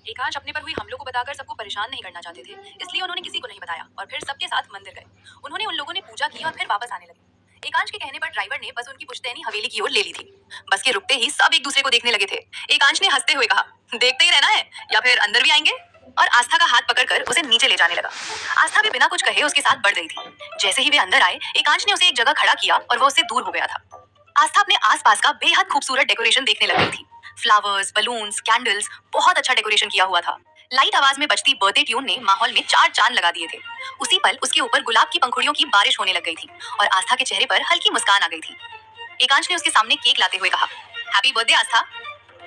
एकांश अपने पर हुई हमलों को बताकर सबको परेशान नहीं करना चाहते थे, इसलिए उन्होंने किसी को नहीं बताया और फिर सबके साथ मंदिर गए। उन्होंने उन लोगों ने पूजा की और फिर वापस आने लगे। एकांश के कहने पर ड्राइवर ने बस उनकी पुश्तैनी हवेली की ओर ले ली थी। बस के रुकते ही सब एक दूसरे को देखने लगे थे। एकांश ने हंसते हुए कहा, देखते ही रहना है या फिर अंदर भी आएंगे, और आस्था का हाथ पकड़कर उसे नीचे ले जाने लगा। आस्था भी बिना कुछ कहे उसके साथ बढ़ रही थी। जैसे ही वे अंदर आए, एकांश ने उसे एक जगह खड़ा किया और वो उससे दूर हो गया था। आस्था अपने आसपास का बेहद खूबसूरत डेकोरेशन देखने लग गई थी। फ्लावर्स, बलून्स, कैंडल्स, बहुत अच्छा डेकोरेशन किया हुआ था। लाइट आवाज में बजती बर्थडे ट्यून ने माहौल में चार चांद लगा दिए थे। उसी पल उसके ऊपर गुलाब की पंखुड़ियों की बारिश होने लग गई थी और आस्था के चेहरे पर हल्की मुस्कान आ गई थी। एकांश ने उसके सामने केक लाते हुए कहा, हैप्पी बर्थडे आस्था।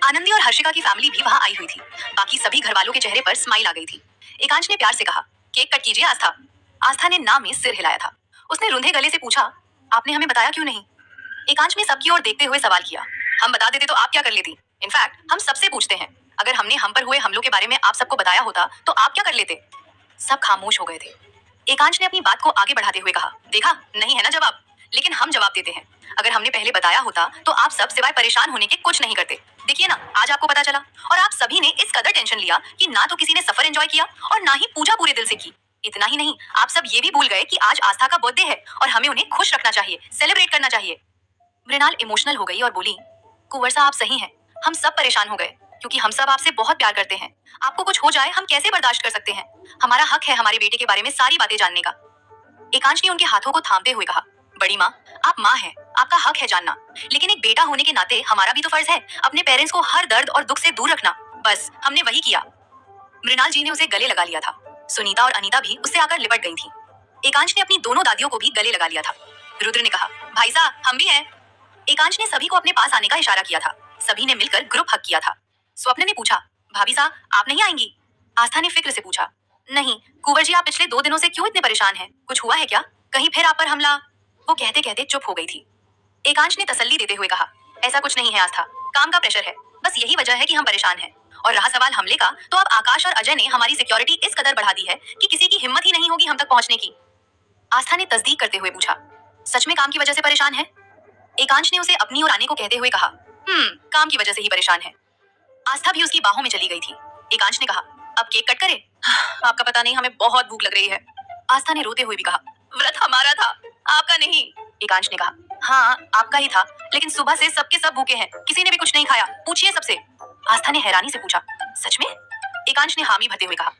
आनंदी और हर्षिका की फैमिली भी वहां आई हुई थी। बाकी सभी घर वालों के चेहरे पर स्माइल आ गई थी। एकांश ने प्यार से कहा, केक कट कीजिए आस्था। आस्था ने ना में सिर हिलाया था। उसने रुंधे गले से पूछा, आपने हमें बताया क्यों नहीं? एकांश ने सबकी ओर देखते हुए सवाल किया, हम बता देते तो आप क्या कर लेती? इनफैक्ट हम सबसे पूछते हैं, अगर हमने हम पर हुए हमलों के बारे में आप सबको बताया होता तो आप क्या कर लेते? सब खामोश हो गए थे। एकांश ने अपनी बात को आगे बढ़ाते हुए कहा, देखा नहीं है ना जवाब, लेकिन हम जवाब देते हैं। अगर हमने पहले बताया होता तो आप सब सिवाय परेशान होने के कुछ नहीं करते। देखिए ना, आज आपको पता चला और आप सभी ने इस कदर टेंशन लिया कि ना तो किसी ने सफर एंजॉय किया और ना ही पूजा पूरे दिल से की। इतना ही नहीं, आप सब ये भी भूल गए कि आज आस्था का बर्थडे है और हमें उन्हें खुश रखना चाहिए, सेलिब्रेट करना चाहिए। मृणाल इमोशनल हो गई और बोली, कुंवर साहब आप सही हैं, हम सब परेशान हो गए क्योंकि हम सब आपसे बहुत प्यार करते हैं। आपको कुछ हो जाए हम कैसे बर्दाश्त कर सकते हैं? हमारा हक है हमारे बेटे के बारे में सारी बातें जानने का। एकांश ने उनके हाथों को थामते हुए कहा, बड़ी माँ, आप माँ हैं, आपका हक है जानना, लेकिन एक बेटा होने के नाते हमारा भी तो फर्ज है अपने पेरेंट्स को हर दर्द और दुख से दूर रखना। बस हमने वही किया। मृणाल जी ने उसे गले लगा लिया था। सुनीता और अनीता भी उससे आकर लिपट गई थी। एकांश ने अपनी दोनों दादियों को भी गले लगा लिया था। रुद्र ने कहा, भाई साहब हम भी हैं। एकांश ने सभी को अपने पास आने का इशारा किया था। सभी ने मिलकर ग्रुप हग किया था। स्वप्न ने पूछा, भाभी साहब आप नहीं आएंगी? आस्था ने फिक्र से पूछा, नहीं। कुंवर जी आप पिछले 2 दिनों से क्यों इतने परेशान हैं? कुछ हुआ है क्या? कहीं फिर आप पर हमला? वो कहते कहते चुप हो गई थी। एकांश ने तसल्ली देते हुए कहा, ऐसा कुछ नहीं है आस्था, काम का प्रेशर है, बस यही वजह है कि हम परेशान हैं। और रहा सवाल हमले का, तो अब आकाश और अजय ने हमारी सिक्योरिटी इस कदर बढ़ा दी है कि किसी की हिम्मत ही नहीं होगी हम तक पहुंचने की। आस्था ने तस्दीक करते हुए पूछा, सच में काम की वजह से परेशान है? एकांश ने उसे अपनी ओर आने को कहते हुए कहा, काम की वजह से ही परेशान है। आस्था भी उसकी बाहों में चली गई थी। एकांश ने कहा, अब केक कट करे? आपका पता नहीं, हमें बहुत भूख लग रही है। आस्था ने रोते हुए भी कहा, व्रत हमारा था, आपका नहीं। एकांश ने कहा, हाँ आपका ही था, लेकिन सुबह से सबके सब भूखे हैं, किसी ने भी कुछ नहीं खाया, पूछिए सबसे। आस्था ने हैरानी से पूछा, सच में? एकांश ने हामी भरते हुए कहा,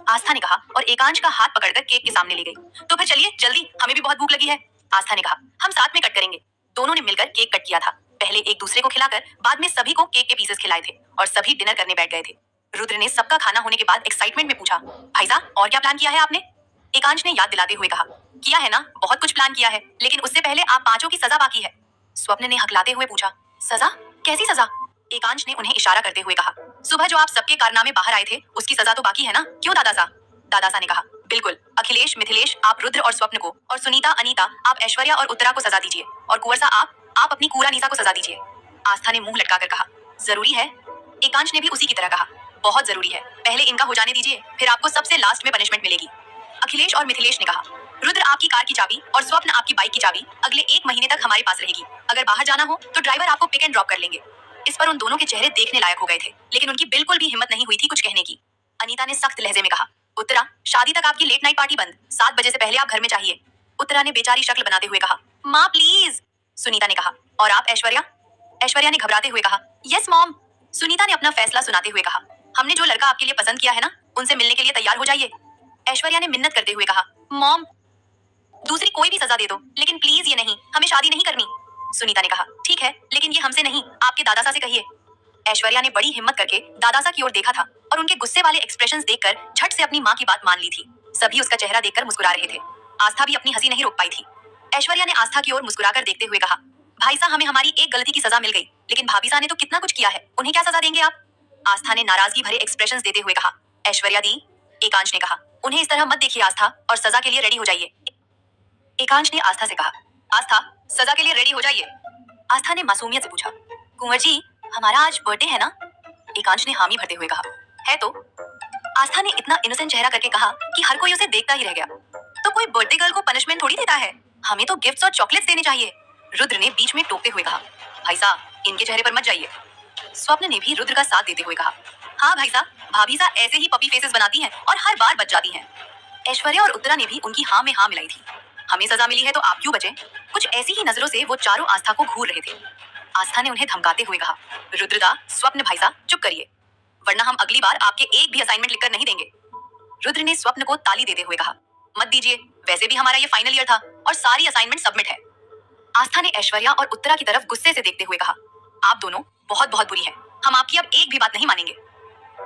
आस्था ने कहा और एकांश का हाथ पकड़कर केक के सामने ले गई। तो फिर चलिए जल्दी, हमें भी बहुत भूख लगी है। आस्था ने कहा, हम साथ में कट करेंगे। दोनों ने मिलकर केक कट किया था। पहले एक दूसरे को खिलाकर बाद में सभी को केक के पीसेस खिलाए थे और सभी डिनर करने बैठ गए थे। रुद्र ने सबका खाना होने के बाद एक्साइटमेंट में पूछा, भाई साहब और क्या प्लान किया है आपने? एकांश ने याद दिलाते हुए कहा, किया है ना, बहुत कुछ प्लान किया है, लेकिन उससे पहले आप पांचों की सजा बाकी है। स्वप्न ने हकलाते हुए पूछा, सजा? कैसी सजा? एकांश ने उन्हें इशारा करते हुए कहा, सुबह जो आप सबके कारनामे बाहर आए थे उसकी सजा तो बाकी है ना, क्यों दादा सा? दादा सा ने कहा, बिल्कुल। अखिलेश, मिथिलेश आप रुद्र और स्वप्न को, और सुनीता, अनीता आप ऐश्वर्या और उत्तरा को सजा दीजिए, और कुंवर सा आप अपनी कूरा नीसा को सजा दीजिए। आस्था ने मुंह लटकाकर कहा, जरूरी है? एकांश ने भी उसी की तरह कहा, बहुत जरूरी है, पहले इनका हो जाने दीजिए, फिर आपको सबसे लास्ट में पनिशमेंट मिलेगी। अखिलेश और मिथिलेश ने कहा, रुद्र आपकी कार की चाबी और स्वप्न आपकी बाइक की चाबी अगले 1 महीने तक हमारे पास रहेगी। अगर बाहर जाना हो तो ड्राइवर आपको पिक एंड ड्रॉप कर लेंगे। इस पर उन दोनों के चेहरे देखने लायक हो गए थे, लेकिन उनकी बिल्कुल भी हिम्मत नहीं हुई थी कुछ कहने की। अनीता ने सख्त लहजे में कहा, उत्तरा शादी तक आपकी लेट नाइट पार्टी बंद, 7 बजे से पहले आप घर में चाहिए। उत्तरा ने बेचारी शक्ल बनाते हुए कहा, माँ प्लीज। सुनीता ने कहा, और आप ऐश्वर्या? ऐश्वर्या ने घबराते हुए कहा, यस मॉम। सुनीता ने अपना फैसला सुनाते हुए कहा, हमने जो लड़का आपके लिए पसंद किया है ना, उनसे मिलने के लिए तैयार हो जाइए। ऐश्वर्या ने मिन्नत करते हुए कहा, मॉम दूसरी कोई भी सजा दे दो, लेकिन प्लीज ये नहीं, हमें शादी नहीं करनी। सुनीता ने कहा, ठीक है, लेकिन ये हमसे नहीं, आपके दादासा से कहिए। ऐश्वर्या ने बड़ी हिम्मत करके दादासा की ओर देखा था और उनके गुस्से वाले एक्सप्रेशंस देखकर झट से अपनी माँ की बात मान ली थी। सभी उसका चेहरा देखकर मुस्कुरा रहे थे। आस्था भी अपनी हंसी नहीं रोक पाई थी। ऐश्वर्या ने आस्था की ओर मुस्कुराकर देखते हुए कहा, भाई साहब हमें हमारी एक गलती की सजा मिल गई, लेकिन भाभी साहब ने तो कितना कुछ किया है, उन्हें क्या सजा देंगे आप? आस्था ने नाराजगी भरे एक्सप्रेशंस देते हुए कहा, ऐश्वर्या दी। एकांश ने कहा, उन्हें इस तरह मत देखिए आस्था, और सजा के लिए रेडी हो जाइए। एकांश ने आस्था से कहा, आस्था सजा के लिए रेडी हो जाइए। आस्था ने मासूमियत से पूछा, कुंवर जी हमारा आज बर्थडे है ना? एकांश ने हामी भरते हुए कहा, है तो। आस्था ने इतना इनोसेंट चेहरा करके कहा कि हर कोई उसे देखता ही रह गया। तो कोई बर्थडे गर्ल को पनिशमेंट थोड़ी देता है, हमें तो गिफ्ट्स और चॉकलेट्स देने चाहिए। रुद्र ने बीच में टोकते हुए कहा, भाई साहब इनके चेहरे पर मत जाइए। स्वप्न ने भी रुद्र का साथ देते हुए कहा, हाँ भाई साहब, भाभी सा ऐसे ही पपी फेसेस बनाती हैं और हर बार बच जाती हैं। ऐश्वर्या और उत्तरा ने भी उनकी हाँ में हाँ मिलाई थी। हमें सजा मिली है तो आप क्यों बचे? कुछ ऐसी ही नजरों से वो चारों आस्था को घूर रहे थे। आस्था ने उन्हें धमकाते हुए कहा, रुद्रदा, स्वप्न भाई साहब चुप करिए, वरना हम अगली बार आपके एक भी असाइनमेंट लिखकर नहीं देंगे। रुद्र ने स्वप्न को ताली देते हुए कहा, मत दीजिए, वैसे भी हमारा ये फाइनल ईयर था और सारी असाइनमेंट सबमिट है। आस्था ने ऐश्वर्या और उत्तरा की तरफ गुस्से से देखते हुए कहा, आप दोनों बहुत बहुत बुरी हैं, हम आपकी अब एक भी बात नहीं मानेंगे।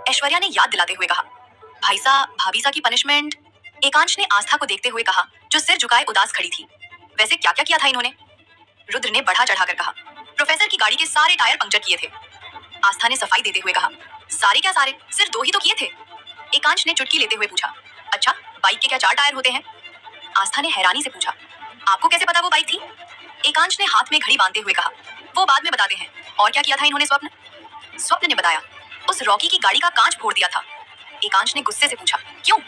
ऐश्वर्या ने याद दिलाते हुए कहा, भाई साहब, भाभी सा की पनिशमेंट। एकांश ने आस्था को देखते हुए कहा, जो सिर झुकाए उदास खड़ी थी। वैसे क्या क्या किया था इन्होंने? रुद्र ने बढ़ा चढ़ाकर कहा, प्रोफेसर की गाड़ी के सारे टायर पंक्चर किए थे। आस्था ने सफाई देते हुए कहा, सारे क्या सारे, सिर्फ 2 ही तो किए थे। एकांश ने चुटकी लेते हुए पूछा, अच्छा, बाइक के क्या 4 टायर होते हैं? आस्था ने हैरानी से पूछा, आपको कैसे पता वो बाइक थी? एकांश ने हाथ में घड़ी बांधते हुए कहा, वो बाद में बताते हैं। और क्या किया था इन्होंने? स्वप्न ने बताया, उस रॉकी की गाड़ी का कांच फोड़ दिया था। एकांश ने गुस्से से पूछा, क्यों?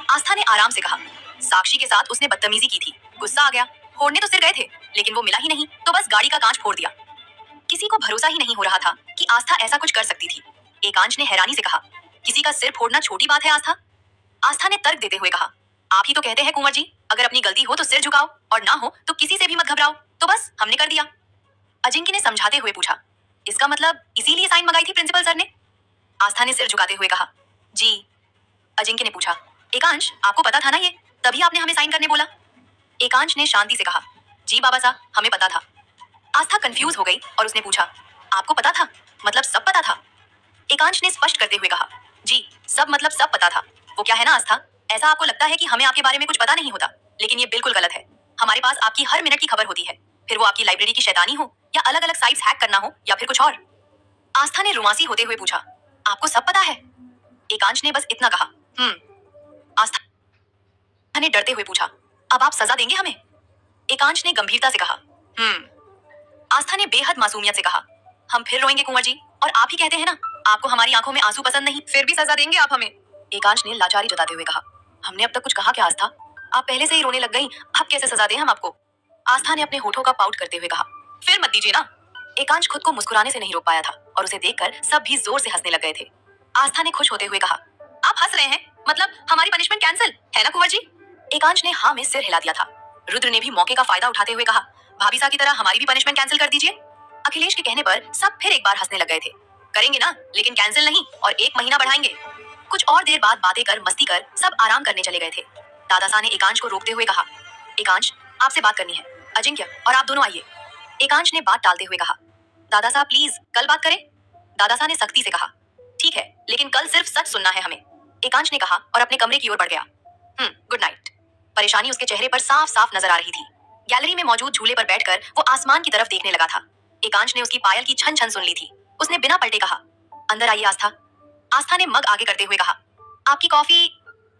आस्था ने आराम से कहा, साक्षी के साथ उसने बदतमीजी की थी, गुस्सा आ गया, फोड़ने तो सिर गए थे लेकिन वो मिला ही नहीं, तो बस गाड़ी का कांच फोड़ दिया। किसी को भरोसा ही नहीं हो रहा था कि आस्था ऐसा कुछ कर सकती थी। एकांश ने हैरानी से कहा, किसी का सिर फोड़ना छोटी बात है आस्था? आस्था ने तर्क देते हुए कहा, आप ही तो कहते हैं कुंवर जी, अगर अपनी गलती हो तो सिर झुकाओ और ना हो तो किसी से भी मत घबराओ, तो बस हमने कर दिया। अजिंक्य ने समझाते हुए पूछा, इसका मतलब इसीलिए साइन मंगाई थी प्रिंसिपल सर ने? आस्था ने सिर झुकाते हुए कहा, जी। अजिंक्य ने पूछा, एकांश, आपको पता था ना ये, तभी आपने हमें साइन करने बोला? एकांश ने शांति से कहा, जी बाबा साहब, हमें पता था। आस्था कंफ्यूज हो गई और उसने पूछा, आपको पता था? मतलब सब पता था? एकांश ने स्पष्ट करते हुए कहा, जी, सब मतलब सब पता था। वो क्या है ना आस्था, ऐसा आपको लगता है कि हमें आपके बारे में कुछ पता नहीं होता, लेकिन ये बिल्कुल गलत है। हमारे पास आपकी हर मिनट की खबर होती है, फिर वो आपकी लाइब्रेरी की शैतानी हो या अलग अलग साइट्स हैक करना हो या फिर कुछ और। आस्था ने रुमासी होते हुए पूछा, आपको सब पता है? एकांश ने बस इतना कहा, आस्था ने डरते हुए पूछा, अब आप सजा देंगे हमें? एकांश ने गंभीरता से कहा, आस्था ने बेहद मासूमियत से कहा, हम फिर रोएंगे कुंवर जी, और आप ही कहते हैं ना, आपको हमारी आंखों में आंसू पसंद नहीं, फिर भी सजा देंगे आप हमें? एकांश ने लाचारी जताते हुए कहा, हमने अब तक कुछ कहा क्या आस्था? आप पहले से ही रोने लग गई, अब कैसे सजा दें हम आपको? आस्था ने अपने होठों का पाउट करते हुए कहा, फिर मत दीजिए ना। एकांश खुद को मुस्कुराने से नहीं रोक पाया था और उसे देखकर सब भी जोर से हंसने लग गए थे। आस्था ने खुश होते हुए कहा, आप हंस रहे हैं, मतलब हमारी पनिशमेंट कैंसिल है ना कुंवर जी? एकांश ने हाँ में सिर हिला दिया था। रुद्र ने भी मौके का फायदा उठाते हुए कहा, भाभी सा की तरह हमारी भी पनिशमेंट कैंसिल कर दीजिए। अखिलेश के कहने पर सब फिर एक बार हंसने लग गए थे। करेंगे ना, लेकिन कैंसिल नहीं, और 1 महीना बढ़ाएंगे। कुछ और देर बाद बातें कर मस्ती कर सब आराम करने चले गए थे। दादासा ने एकांश को रोकते हुए कहा, एकांश, आपसे बात करनी है। अजिंक्य और आप दोनों आइए। एकांश ने बात टालते हुए कहा, दादा साहब प्लीज कल बात करें। दादासा ने सख्ती से कहा, ठीक है, लेकिन कल सिर्फ सच सुनना है हमें। एकांश ने कहा और अपने कमरे की ओर बढ़ गया। Good night. परेशानी उसके चेहरे पर साफ साफ नजर आ रही थी। गैलरी में मौजूद झूले पर बैठकर वो आसमान की तरफ देखने लगा था। एकांश ने उसकी पायल की छन छन सुन ली थी। उसने बिना पलटे कहा, अंदर आइए आस्था। आस्था ने मग आगे करते हुए कहा, आपकी कॉफी।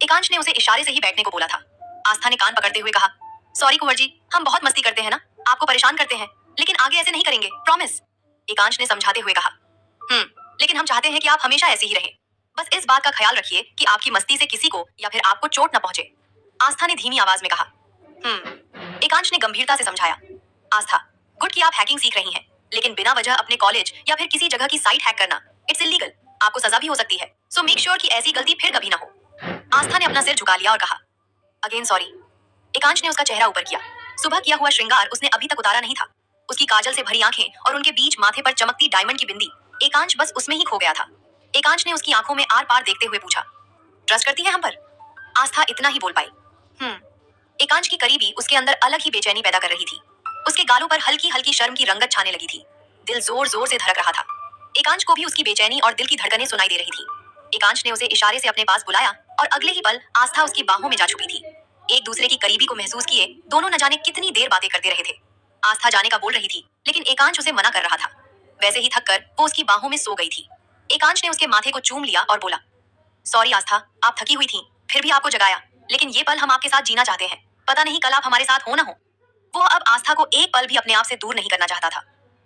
एकांश ने उसे इशारे से ही बैठने को बोला था। आस्था ने कान पकड़ते हुए कहा, सॉरी कुंवर जी, हम बहुत मस्ती करते हैं ना, आपको परेशान करते हैं, लेकिन आगे ऐसे नहीं करेंगे, प्रॉमिस। एकांश ने समझाते हुए कहा, लेकिन हम चाहते हैं कि आप हमेशा ऐसे ही रहें। बस इस बात का ख्याल रखिए कि आपकी मस्ती से किसी को या फिर आपको चोट न पहुंचे। आस्था ने धीमी आवाज में कहा। एकांश ने गंभीरता से समझाया, आस्था, गुड कि आप हैकिंग सीख रही हैं, लेकिन बिना वजह अपने कॉलेज या फिर किसी जगह की साइट हैक करना, इट्स इलीगल। आपको सजा भी हो सकती है, सो मेक श्योर कि ऐसी गलती फिर कभी ना हो। आस्था ने अपना सिर झुका लिया और कहा, अगेन सॉरी। एकांश ने उसका चेहरा ऊपर किया। सुबह किया हुआ श्रृंगार उसने अभी तक उतारा नहीं था। उसकी काजल से भरी आंखें और उनके बीच माथे पर चमकती डायमंड की बिंदी, एकांश बस उसमें ही खो गया था। एकांश ने उसकी आंखों में आर पार देखते हुए पूछा, ट्रस्ट करती है हम पर? आस्था इतना ही बोल पाई। एकांश की करीबी उसके अंदर अलग ही बेचैनी पैदा कर रही थी। उसके गालों पर हल्की हल्की शर्म की रंगत छाने लगी थी। दिल जोर जोर से धड़क रहा था। एकांश को भी उसकी बेचैनी और दिल की धड़कनें सुनाई दे रही थी। एकांश ने उसे इशारे से अपने पास बुलाया और अगले ही पल आस्था उसकी बाहों में जा छुपी थी। एक दूसरे की करीबी को महसूस किए दोनों न जाने कितनी देर बातें करते रहे थे। आस्था जाने का बोल रही थी, लेकिन एकांश उसे मना कर रहा था। वैसे ही थक कर वो उसकी बाहों में सो गई थी। एकांश ने उसके माथे को चूम लिया और बोला, सॉरी आस्था, आप थकी हुई थी, फिर भी आपको जगाया, लेकिन ये पल हम आपके साथ जीना चाहते हैं। पता नहीं कल आप हमारे साथ हो ना हो। वो अब आस्था को एक पल भी अपने आप से दूर नहीं करना चाहता था।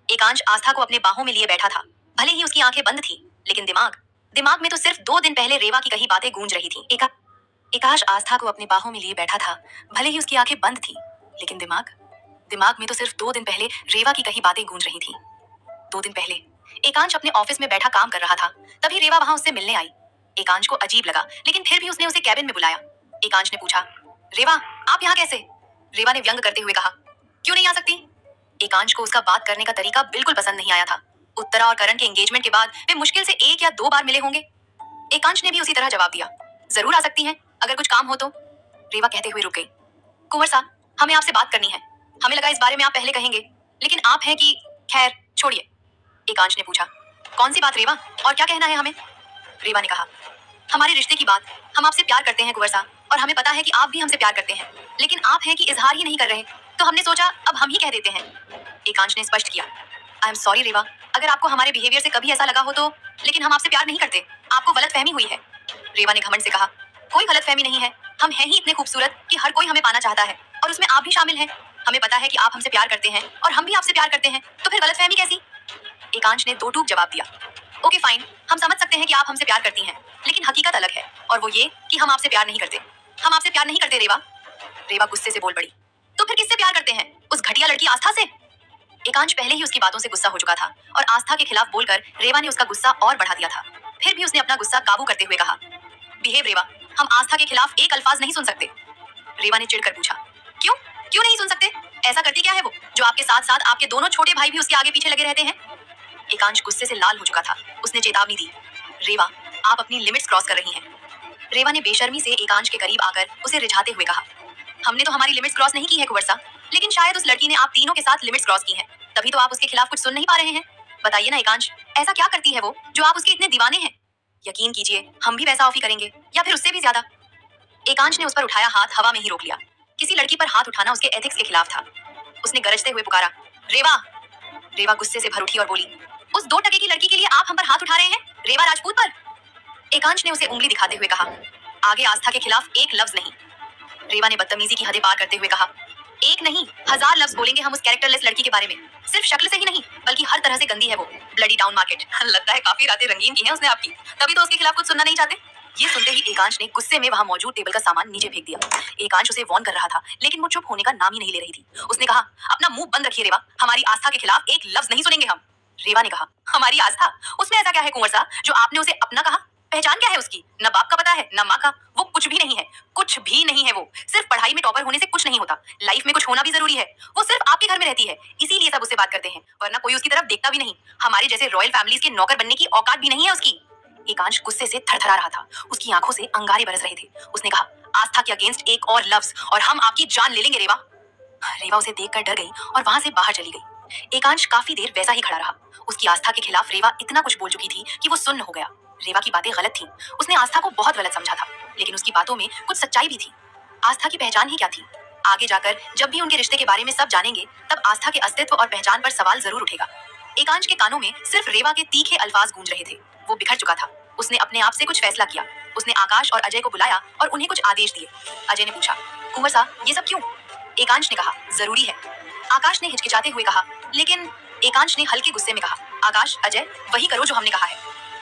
एकांश आस्था को अपने बाहों में लिए बैठा था। भले ही उसकी आंखें बंद थी, लेकिन दिमाग में तो सिर्फ 2 दिन पहले रेवा की कही बातें गूंज रही थी। एकांश आस्था को अपनी बाहों में लिए बैठा था। भले ही उसकी आंखें बंद थी, लेकिन दिमाग में तो सिर्फ 2 दिन पहले रेवा की कही बातें गूंज रही थी। 2 दिन पहले एकांश अपने ऑफिस में बैठा काम कर रहा था, तभी रेवा वहां उससे मिलने आई। एकांश को अजीब लगा, लेकिन फिर भी उसने उसे कैबिन में बुलाया। एकांश ने पूछा, रेवा आप यहाँ कैसे? रेवा ने व्यंग करते हुए कहा, क्यों नहीं आ सकती? एकांश को उसका बात करने का तरीका बिल्कुल पसंद नहीं आया था। उत्तरा और करण के एंगेजमेंट के बाद वे मुश्किल से 1 या 2 बार मिले होंगे। एकांश ने भी उसी तरह जवाब दिया, जरूर आ सकती हैं, अगर कुछ काम हो तो। रेवा कहते हुए रुक गई। कुंवर साहब, हमें आपसे बात करनी है। हमें लगा इस बारे में आप पहले कहेंगे, लेकिन आप हैं कि खैर छोड़िए। एकांश ने पूछा, कौन सी बात रेवा, और क्या कहना है हमें? रेवा ने कहा, हमारे रिश्ते की बात। हम आपसे प्यार करते हैं कुंवर साहब, और हमें पता है कि आप भी हमसे प्यार करते हैं, लेकिन आप हैं कि इजहार ही नहीं कर रहे, तो हमने सोचा अब हम ही कह देते हैं। एकांश ने स्पष्ट किया, आई एम सॉरी रेवा, अगर आपको हमारे बिहेवियर से कभी ऐसा लगा हो तो, लेकिन हम आपसे प्यार नहीं करते, आपको गलतफहमी हुई है। रेवा ने घमंड से कहा, कोई गलतफहमी नहीं है, हम हैं ही इतने खूबसूरत कि हर कोई हमें पाना चाहता है, और उसमें आप भी शामिल हैं। हमें पता है कि आप हमसे प्यार करते हैं और हम भी आपसे प्यार करते हैं, तो फिर गलतफहमी कैसी? एकांश ने दो टूक जवाब दिया, ओके फाइन, हम समझ सकते हैं कि आप हमसे प्यार करती हैं, लेकिन हकीकत अलग है, और वो ये कि हम आपसे प्यार नहीं करते। हम आपसे प्यार नहीं करते रेवा। रेवा गुस्से से बोल पड़ी, तो फिर किससे प्यार करते हैं? उस घटिया लड़की आस्था से? एकांश पहले ही उसकी बातों से गुस्सा हो चुका था, और आस्था के खिलाफ बोलकर रेवा ने उसका गुस्सा और बढ़ा दिया था। फिर भी उसने अपना गुस्सा काबू करते हुए कहा, बिहेव रेवा, हम आस्था के खिलाफ एक अल्फाज नहीं सुन सकते। रेवा ने चिढ़कर पूछा, क्यों क्यों नहीं सुन सकते? ऐसा करती क्या है वो, जो आपके साथ साथ आपके दोनों छोटे भाई भी उसके आगे पीछे लगे रहते हैं? एकांश गुस्से से लाल हो चुका था। उसने चेतावनी दी, रेवा आप अपनी लिमिट्स क्रॉस कर रही हैं। रेवा ने बेशर्मी से एकांश के करीब आकर उसे रिझाते हुए कहा, हमने तो हमारी लिमिट्स क्रॉस नहीं की है कुंवर साहब, लेकिन शायद उस लड़की ने आप तीनों के साथ लिमिट्स क्रॉस की हैं, तभी तो आप उसके खिलाफ कुछ सुन नहीं पा रहे हैं। बताइए ना एकांश, ऐसा क्या करती है वो जो आप उसके इतने दीवाने हैं? यकीन कीजिए, हम भी वैसा ऑफ ही करेंगे, या फिर उससे भी ज्यादा। एकांश ने उस पर उठाया हाथ हवा में ही रोक लिया। किसी लड़की पर हाथ उठाना उसके एथिक्स के खिलाफ था। उसने गरजते हुए पुकारा, रेवा। रेवा गुस्से से भर उठी और बोली, उस 2 टके की लड़की के लिए आप हम पर हाथ उठा रहे हैं, रेवा राजपूत पर? एकांश ने उसे उंगली दिखाते हुए कहा, आगे आस्था के खिलाफ एक लफ्ज नहीं। रेवा ने बदतमीजी की हदें पार करते हुए कहा, एक नहीं 1000 लफ्ज बोलेंगे हम उस कैरेक्टरलेस लड़की के बारे में। सिर्फ शक्ल से ही नहीं, बल्कि हर तरह से गंदी है वो, ब्लडी टाउन मार्केट। लगता है काफी रातें रंगीन की हैं उसने आपकी, तभी तो उसके खिलाफ कुछ सुनना नहीं चाहते। ये सुनते ही एकांश ने गुस्से में वहां मौजूद टेबल का सामान नीचे फेंक दिया। एकांश उसे वार्न कर रहा था, लेकिन वो चुप होने का नाम ही नहीं ले रही थी। उसने कहा, अपना मुंह बंद रखिए रेवा, हमारी आस्था के खिलाफ एक लफ्ज नहीं सुनेंगे हम। रेवा ने कहा, हमारी आस्था, उसमें ऐसा क्या है कुंवर साहब जो आपने उसे अपना कहा? पहचान क्या है उसकी? न बाप का पता है, न माँ का। वो कुछ भी नहीं है, कुछ भी नहीं है। वो सिर्फ पढ़ाई में टॉपर होने से कुछ नहीं होता, लाइफ में कुछ होना भी जरूरी है। वो सिर्फ आपके घर में रहती है, इसीलिए सब उससे बात करते हैं, वरना कोई उसकी तरफ देखता भी नहीं। हमारे जैसे रॉयल फैमिलीज के नौकर बनने की औकात भी नहीं है उसकी। एकांश गुस्से से थरथरा रहा था, उसकी आंखों से अंगारे बरस रहे थे। उसने कहा, आस्था के अगेंस्ट एक और लफ्ज और हम आपकी जान ले लेंगे रेवा। रेवा उसे देखकर डर गई और वहां से बाहर चली गई। एकांश काफी देर वैसा ही खड़ा रहा। उसकी आस्था के खिलाफ रेवा इतना कुछ बोल चुकी थी कि वो सुन्न हो गया। रेवा की बातें गलत थीं। उसने आस्था को बहुत गलत समझा था, लेकिन उसकी बातों में कुछ सच्चाई भी थी। आस्था की पहचान ही क्या थी? आगे जाकर जब भी उनके रिश्ते के बारे में सब जानेंगे, तब आस्था के अस्तित्व और पहचान पर सवाल जरूर उठेगा। एकांश के कानों में सिर्फ रेवा के तीखे अल्फाज गूंज रहे थे। वो बिखर चुका था। उसने अपने आप से कुछ फैसला किया। उसने आकाश और अजय को बुलाया और उन्हें कुछ आदेश दिए। अजय ने पूछा, कुंवर साहब ये सब क्यों? एकांश ने कहा, जरूरी है। आकाश ने हिचकिचाते हुए कहा, लेकिन एकांश ने हल्के गुस्से में कहा, आकाश अजय वही करो जो हमने कहा है।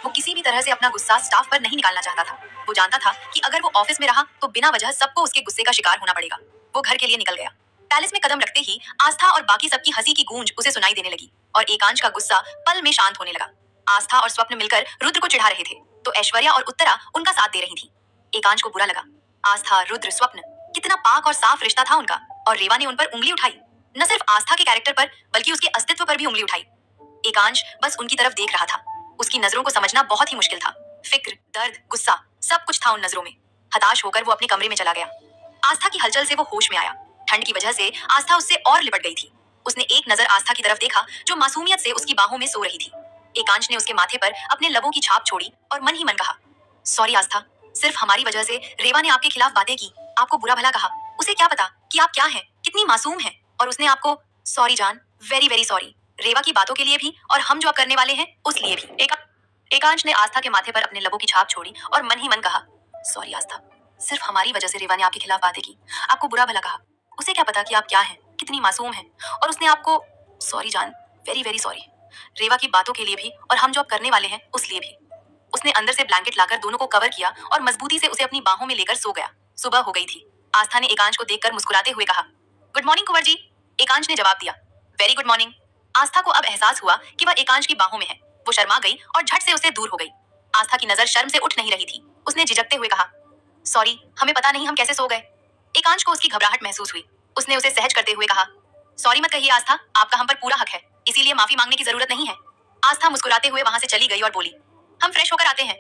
वो किसी भी तरह से अपना गुस्सा स्टाफ पर नहीं निकालना चाहता था। वो जानता था कि अगर वो ऑफिस में रहा तो बिना वजह सबको उसके गुस्से का शिकार होना पड़ेगा। वो घर के लिए निकल गया। पैलेस में कदम रखते ही आस्था और बाकी सबकी हंसी की गूंज उसे सुनाई देने लगी, और एकांश का गुस्सा पल में शांत होने लगा। आस्था और स्वप्न मिलकर रुद्र को चिढ़ा रहे थे, तो ऐश्वर्या और उत्तरा उनका साथ दे रही थी। एकांश को बुरा लगा। आस्था, रुद्र, स्वप्न, कितना पाक और साफ रिश्ता था उनका, और रेवा ने उन पर उंगली उठाई। न सिर्फ आस्था के कैरेक्टर पर, बल्कि उसके अस्तित्व पर भी उंगली उठाई। एकांश बस उनकी तरफ देख रहा था। उसकी नजरों को समझना बहुत ही मुश्किल था। फिक्र, दर्द, गुस्सा, सब कुछ था उन नजरों में। हताश होकर वो अपने कमरे में चला गया। आस्था की हलचल से वो होश में आया। ठंड की वजह से आस्था उससे और लिपट गई थी। उसने एक नजर आस्था की तरफ देखा, जो मासूमियत से उसकी बाहों में सो रही थी। एकांश ने उसके माथे पर अपने लबों की छाप छोड़ी और मन ही मन कहा, सॉरी आस्था, सिर्फ हमारी वजह से रेवा ने आपके खिलाफ बातें की, आपको बुरा भला कहा। उसे क्या पता कि आप क्या हैं, कितनी मासूम हैं, और उसने आपको, सॉरी जान, वेरी वेरी सॉरी, रेवा की बातों के लिए भी और हम जो अब करने वाले हैं उस लिए भी। एकांश ने आस्था के माथे पर अपने लबों की छाप छोड़ी और मन ही मन कहा, सॉरी आस्था, सिर्फ हमारी वजह से रेवा ने आपके खिलाफ बातें की, आपको बुरा भला कहा। उसे क्या पता कि आप क्या हैं, कितनी मासूम हैं, और उसने आपको, सॉरी जान, वेरी वेरी सॉरी, रेवा की बातों के लिए भी और हम जो अब करने वाले हैं उस लिए भी। उसने अंदर से ब्लैंकेट लाकर दोनों को कवर किया और मजबूती से उसे अपनी बाहों में लेकर सो गया। सुबह हो गई थी। आस्था ने एकांश को देखकर मुस्कुराते हुए कहा, गुड मॉर्निंग कुंवर जी। एकांश ने जवाब दिया, वेरी गुड मॉर्निंग। आस्था को अब एहसास हुआ कि वह एकांश की बाहों में है। वो शर्मा गई और झट से उससे दूर हो गई। आस्था की नजर शर्म से उठ नहीं रही थी। उसने झिझकते हुए कहा, सॉरी, हमें पता नहीं हम कैसे सो गए। एकांश को उसकी घबराहट महसूस हुई। उसने उसे सहज करते हुए कहा, सॉरी मत कहिए आस्था, आपका हम पर पूरा हक है, इसीलिए माफी मांगने की जरूरत नहीं है। आस्था मुस्कुराते हुए वहां से चली गई और बोली, हम फ्रेश होकर आते हैं।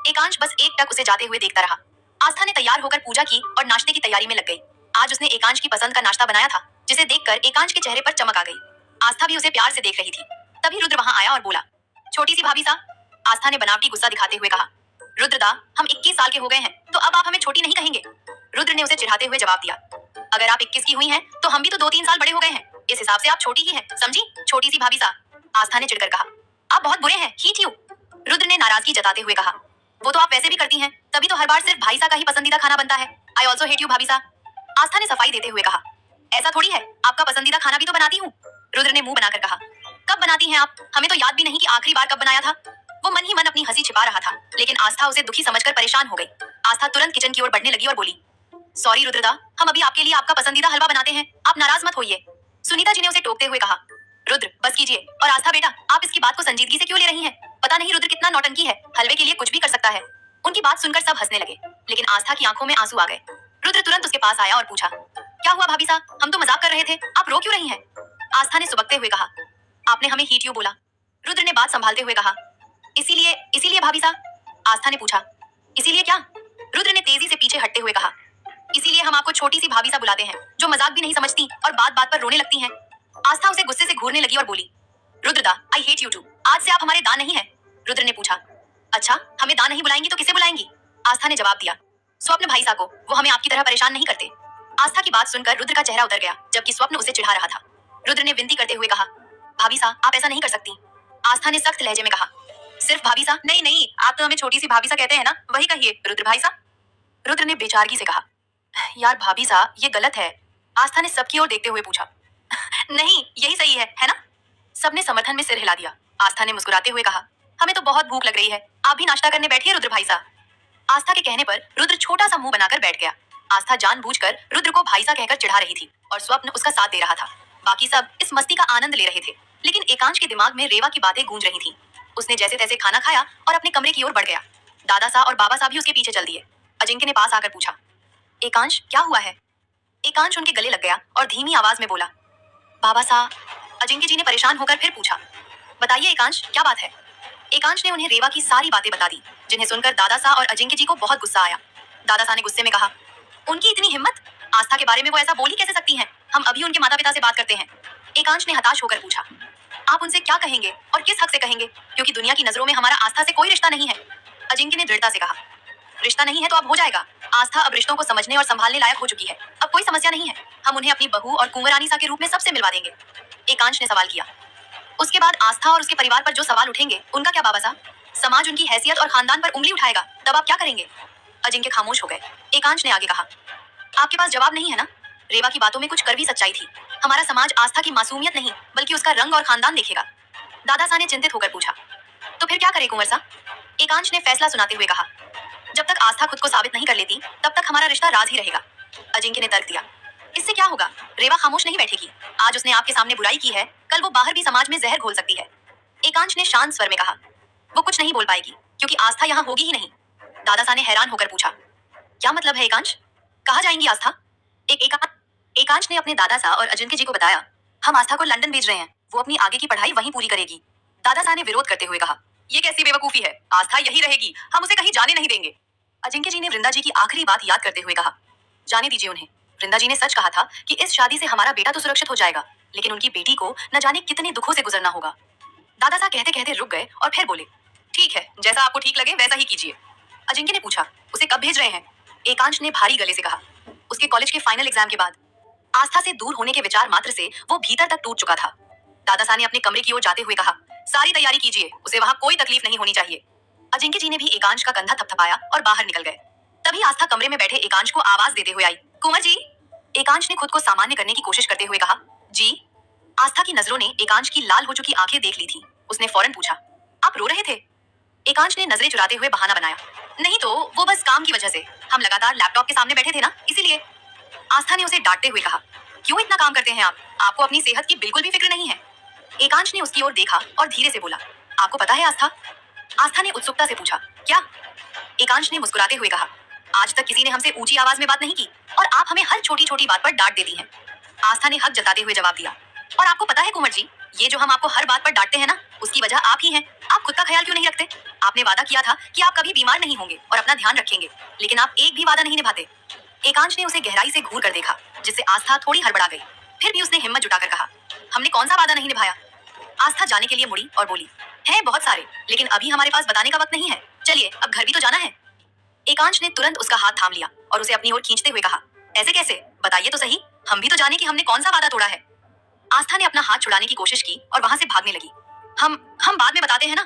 एकांश बस एक टक उसे जाते हुए देखता रहा। आस्था ने तैयार होकर पूजा की और नाश्ते की तैयारी में लग गई। आज उसने एकांश की पसंद का नाश्ता बनाया था, जिसे देखकर एकांश के चेहरे पर चमक आ गई। आस्था भी उसे प्यार से देख रही थी। तभी रुद्र वहां आया और बोला, छोटी सी भाभी सा। आस्था ने बनावटी गुस्सा दिखाते हुए कहा, रुद्रदा, हम 21 साल के हो गए हैं, तो अब आप हमें छोटी नहीं कहेंगे। रुद्र ने उसे चिढ़ाते हुए जवाब दिया, अगर आप 21 की हुई हैं, तो हम भी तो 2-3 साल बड़े हो गए हैं, इस हिसाब से आप छोटी ही हैं, समझी, छोटी सी भाभी सा। आस्था ने चिढ़कर कहा, आप बहुत बुरे हैं, हीट यू। रुद्र ने नाराजगी जताते हुए कहा, वो तो आप वैसे भी करती हैं, तभी तो हर बार सिर्फ भाई सा का ही पसंदीदा खाना बनता है। आई ऑल्सो हेट यू भाभी सा। आस्था ने सफाई देते हुए कहा, ऐसा थोड़ी है, आपका पसंदीदा खाना भी तो बनाती हूँ। रुद्र ने मुंह बनाकर कहा, कब बनाती हैं आप, हमें तो याद भी नहीं कि आखिरी बार कब बनाया था। वो मन ही मन अपनी हंसी छिपा रहा था, लेकिन आस्था उसे दुखी समझकर परेशान हो गई। आस्था तुरंत किचन की ओर बढ़ने लगी और बोली, सॉरी रुद्रदा, हम अभी आपके लिए आपका पसंदीदा हलवा बनाते हैं, आप नाराज मत होइए। सुनीता जी ने उसे टोकते हुए कहा, रुद्र बस कीजिए, और आस्था बेटा, आप इसकी बात को संजीदगी से क्यों ले रही हैं? पता नहीं रुद्र कितना नौटंकी है, हलवे के लिए कुछ भी कर सकता है। उनकी बात सुनकर सब हंसने लगे, लेकिन आस्था की आंखों में आंसू आ गए। रुद्र तुरंत उसके पास आया और पूछा, क्या हुआ भाभी सा, हम तो मजाक कर रहे थे, आप रो क्यों रही हैं? आस्था ने सुबकते हुए कहा, आपने हमें हीट यू बोला। रुद्र ने बात संभालते हुए कहा, इसीलिए इसीलिए भाभी सा। आस्था ने पूछा, इसीलिए क्या? रुद्र ने तेजी से पीछे हटते हुए कहा, इसीलिए हम आपको छोटी सी भाभी सा बुलाते हैं, जो मजाक भी नहीं समझती और बात बात पर रोने लगती हैं। आस्था उसे गुस्से से घूरने लगी और बोली, रुद्रदा, आई हेट यू टू, आज से आप हमारे दान नहीं है। रुद्र ने पूछा, अच्छा, हमें दान नहीं बुलाएंगी तो किसे बुलाएंगी? आस्था ने जवाब दिया, स्वप्न भाई सा को, वो हमें आपकी तरह परेशान नहीं करते। आस्था की बात सुनकर रुद्र का चेहरा उतर गया, जबकि स्वप्न उसे चिढ़ा रहा था। रुद्र ने विनती करते हुए कहा, भाभी सा, आप ऐसा नहीं कर सकती। आस्था ने सख्त लहजे में कहा, सिर्फ भाभी सा? नहीं नहीं, आप तो हमें छोटी सी भाभी सा कहते हैं ना, वही कहिए, रुद्र भाई सा। रुद्र ने बेचारगी से कहा, यार भाभी सा, ये गलत है। आस्था ने सबकी ओर देखते हुए पूछा, नहीं यही सही है ना? सबने समर्थन में सिर हिला दिया। आस्था ने मुस्कुराते हुए कहा, हमें तो बहुत भूख लग रही है, आप भी नाश्ता करने बैठिए रुद्र भाई सा। आस्था के कहने पर रुद्र छोटा सा मुंह बनाकर बैठ गया। आस्था जानबूझकर रुद्र को भाई सा कहकर चिढ़ा रही थी और स्वप्न उसका साथ दे रहा था। बाकी सब इस मस्ती का आनंद ले रहे थे, लेकिन एकांश के दिमाग में रेवा की बातें गूंज रही थीं। उसने जैसे तैसे खाना खाया और अपने कमरे की ओर बढ़ गया। दादा सा और बाबा सा भी उसके पीछे चल दिए। अजिंक्य ने पास आकर पूछा, एकांश क्या हुआ है? एकांश उनके गले लग गया और धीमी आवाज में बोला, बाबा सा। अजिंक्य जी ने परेशान होकर फिर पूछा, बताइए एकांश, क्या बात है? एकांश ने उन्हें रेवा की सारी बातें बता दी, जिन्हें सुनकर दादा सा और अजिंक्य जी को बहुत गुस्सा आया। दादा सा ने गुस्से में कहा, उनकी इतनी हिम्मत, आस्था के बारे में वो ऐसा बोल ही कैसे सकती हैं? हम अभी उनके माता पिता से बात करते हैं। एकांश ने हताश होकर पूछा, आप उनसे क्या कहेंगे और किस हक से कहेंगे, क्योंकि दुनिया की नजरों में हमारा आस्था से कोई रिश्ता नहीं है। अजिंक्य ने दृढ़ता से कहा, रिश्ता नहीं है तो अब हो जाएगा। आस्था अब रिश्तों को समझने और संभालने लायक हो चुकी है, अब कोई समस्या नहीं है। हम उन्हें अपनी बहू और कुंवरानी सा के रूप में सबसे मिलवा देंगे। एकांश ने सवाल किया, उसके बाद आस्था और उसके परिवार पर जो सवाल उठेंगे उनका क्या बाबा साहब? समाज उनकी हैसियत और खानदान पर उंगली उठाएगा, तब आप क्या करेंगे? अजिंक्य खामोश हो गए। एकांश ने आगे कहा, आपके पास जवाब नहीं है ना? रेवा की बातों में कुछ कड़वी सच्चाई थी। हमारा समाज आस्था की मासूमियत नहीं, बल्कि उसका रंग और खानदान देखेगा। दादा सा ने चिंतित होकर पूछा, तो फिर क्या करे कुंवर सा? एकांश ने फैसला सुनाते हुए कहा, जब तक आस्था खुद को साबित नहीं कर लेती, तब तक हमारा रिश्ता राज ही रहेगा। अजिंक्य ने तर्क दिया, इससे क्या होगा? रेवा खामोश नहीं बैठेगी। आज उसने आपके सामने बुराई की है, कल वो बाहर भी समाज में जहर घोल सकती है। एकांश ने शांत स्वर में कहा, वो कुछ नहीं बोल पाएगी, क्योंकि आस्था यहाँ होगी ही नहीं। दादा सा ने हैरान होकर पूछा, क्या मतलब है एकांश? कहाँ जाएंगी आस्था? एकांश ने अपने दादा सा और अजिंक्य जी को बताया, हम आस्था को लंदन भेज रहे हैं, वो अपनी आगे की पढ़ाई वहीं पूरी करेगी। दादा सा ने विरोध करते हुए कहा, ये कैसी बेवकूफी है? आस्था यही रहेगी, हम उसे कहीं जाने नहीं देंगे। अजिंक्य जी ने वृंदा जी की आखिरी बात याद करते हुए कहा, जाने दीजिए उन्हें। वृंदा जी ने सच कहा था कि इस शादी से हमारा बेटा तो सुरक्षित हो जाएगा, लेकिन उनकी बेटी को न जाने कितने दुखों से गुजरना होगा। दादा सा कहते कहते रुक गए और फिर बोले, ठीक है, जैसा आपको ठीक लगे वैसा ही कीजिए। अजिंक्य ने पूछा, उसे कब भेज रहे हैं? एकांश ने भारी गले से कहा, उसके कॉलेज के फाइनल एग्जाम के बाद। आस्था से दूर होने के विचार मात्र से वो भीतर तक टूट चुका था। दादा सा ने अपने कमरे की ओर जाते हुए कहा, सारी तैयारी कीजिए, उसे वहां कोई तकलीफ नहीं होनी चाहिए। अजिंक्य जी ने भी एकांश का कंधा थपथपाया और बाहर निकल गए। तभी आस्था कमरे में बैठे एकांश को आवाज देते हुए आई, कुंवर जी। एकांश ने खुद को सामान्य करने की कोशिश करते हुए कहा, जी। आस्था की नजरों ने एकांश की लाल हो चुकी आंखें देख ली थी। उसने फौरन पूछा, आप रो रहे थे? एकांश ने नजरें चुराते हुए बहाना बनाया, नहीं तो वो बस काम की वजह से, हम लगातार लैपटॉप के सामने बैठे थे ना, इसीलिए। आस्था ने उसे डांटते हुए कहा, क्यों इतना काम करते हैं आप? आपको अपनी सेहत की बिल्कुल भी फिक्र नहीं है। एकांश ने उसकी ओर देखा और धीरे से बोला, आपको पता है आस्था? आस्था ने उत्सुकता से पूछा। क्या? एकांश ने मुस्कुराते हुए कहा। आज तक किसी ने हमसे ऊंची आवाज में बात नहीं की और आप हमें हर छोटी छोटी बात पर डांट देती हैं। आस्था ने हक जताते हुए जवाब दिया। और आपको पता है कुंवर जी, ये जो हम आपको हर बात पर डांटते हैं ना, उसकी वजह आप ही हैं। आप खुद का ख्याल क्यों नहीं रखते? आपने वादा किया था कि आप कभी बीमार नहीं होंगे और अपना ध्यान रखेंगे, लेकिन आप एक भी वादा नहीं निभाते। एकांश ने उसे गहराई से घूर कर देखा, जिससे आस्था थोड़ी हड़बड़ा गई। फिर भी उसने हिम्मत जुटाकर कहा, हमने कौन सा वादा नहीं निभाया? आस्था जाने के लिए मुड़ी और बोली, हैं बहुत सारे, लेकिन अभी हमारे पास बताने का वक्त नहीं है। चलिए, अब घर भी तो जाना है। एकांश ने तुरंत उसका हाथ थाम लिया और उसे अपनी ओर खींचते हुए कहा, ऐसे कैसे? बताइए तो सही, हम भी तो जाने कि हमने कौन सा वादा तोड़ा है। आस्था ने अपना हाथ छुड़ाने की कोशिश की और वहां से भागने लगी। हम बाद में बताते हैं ना।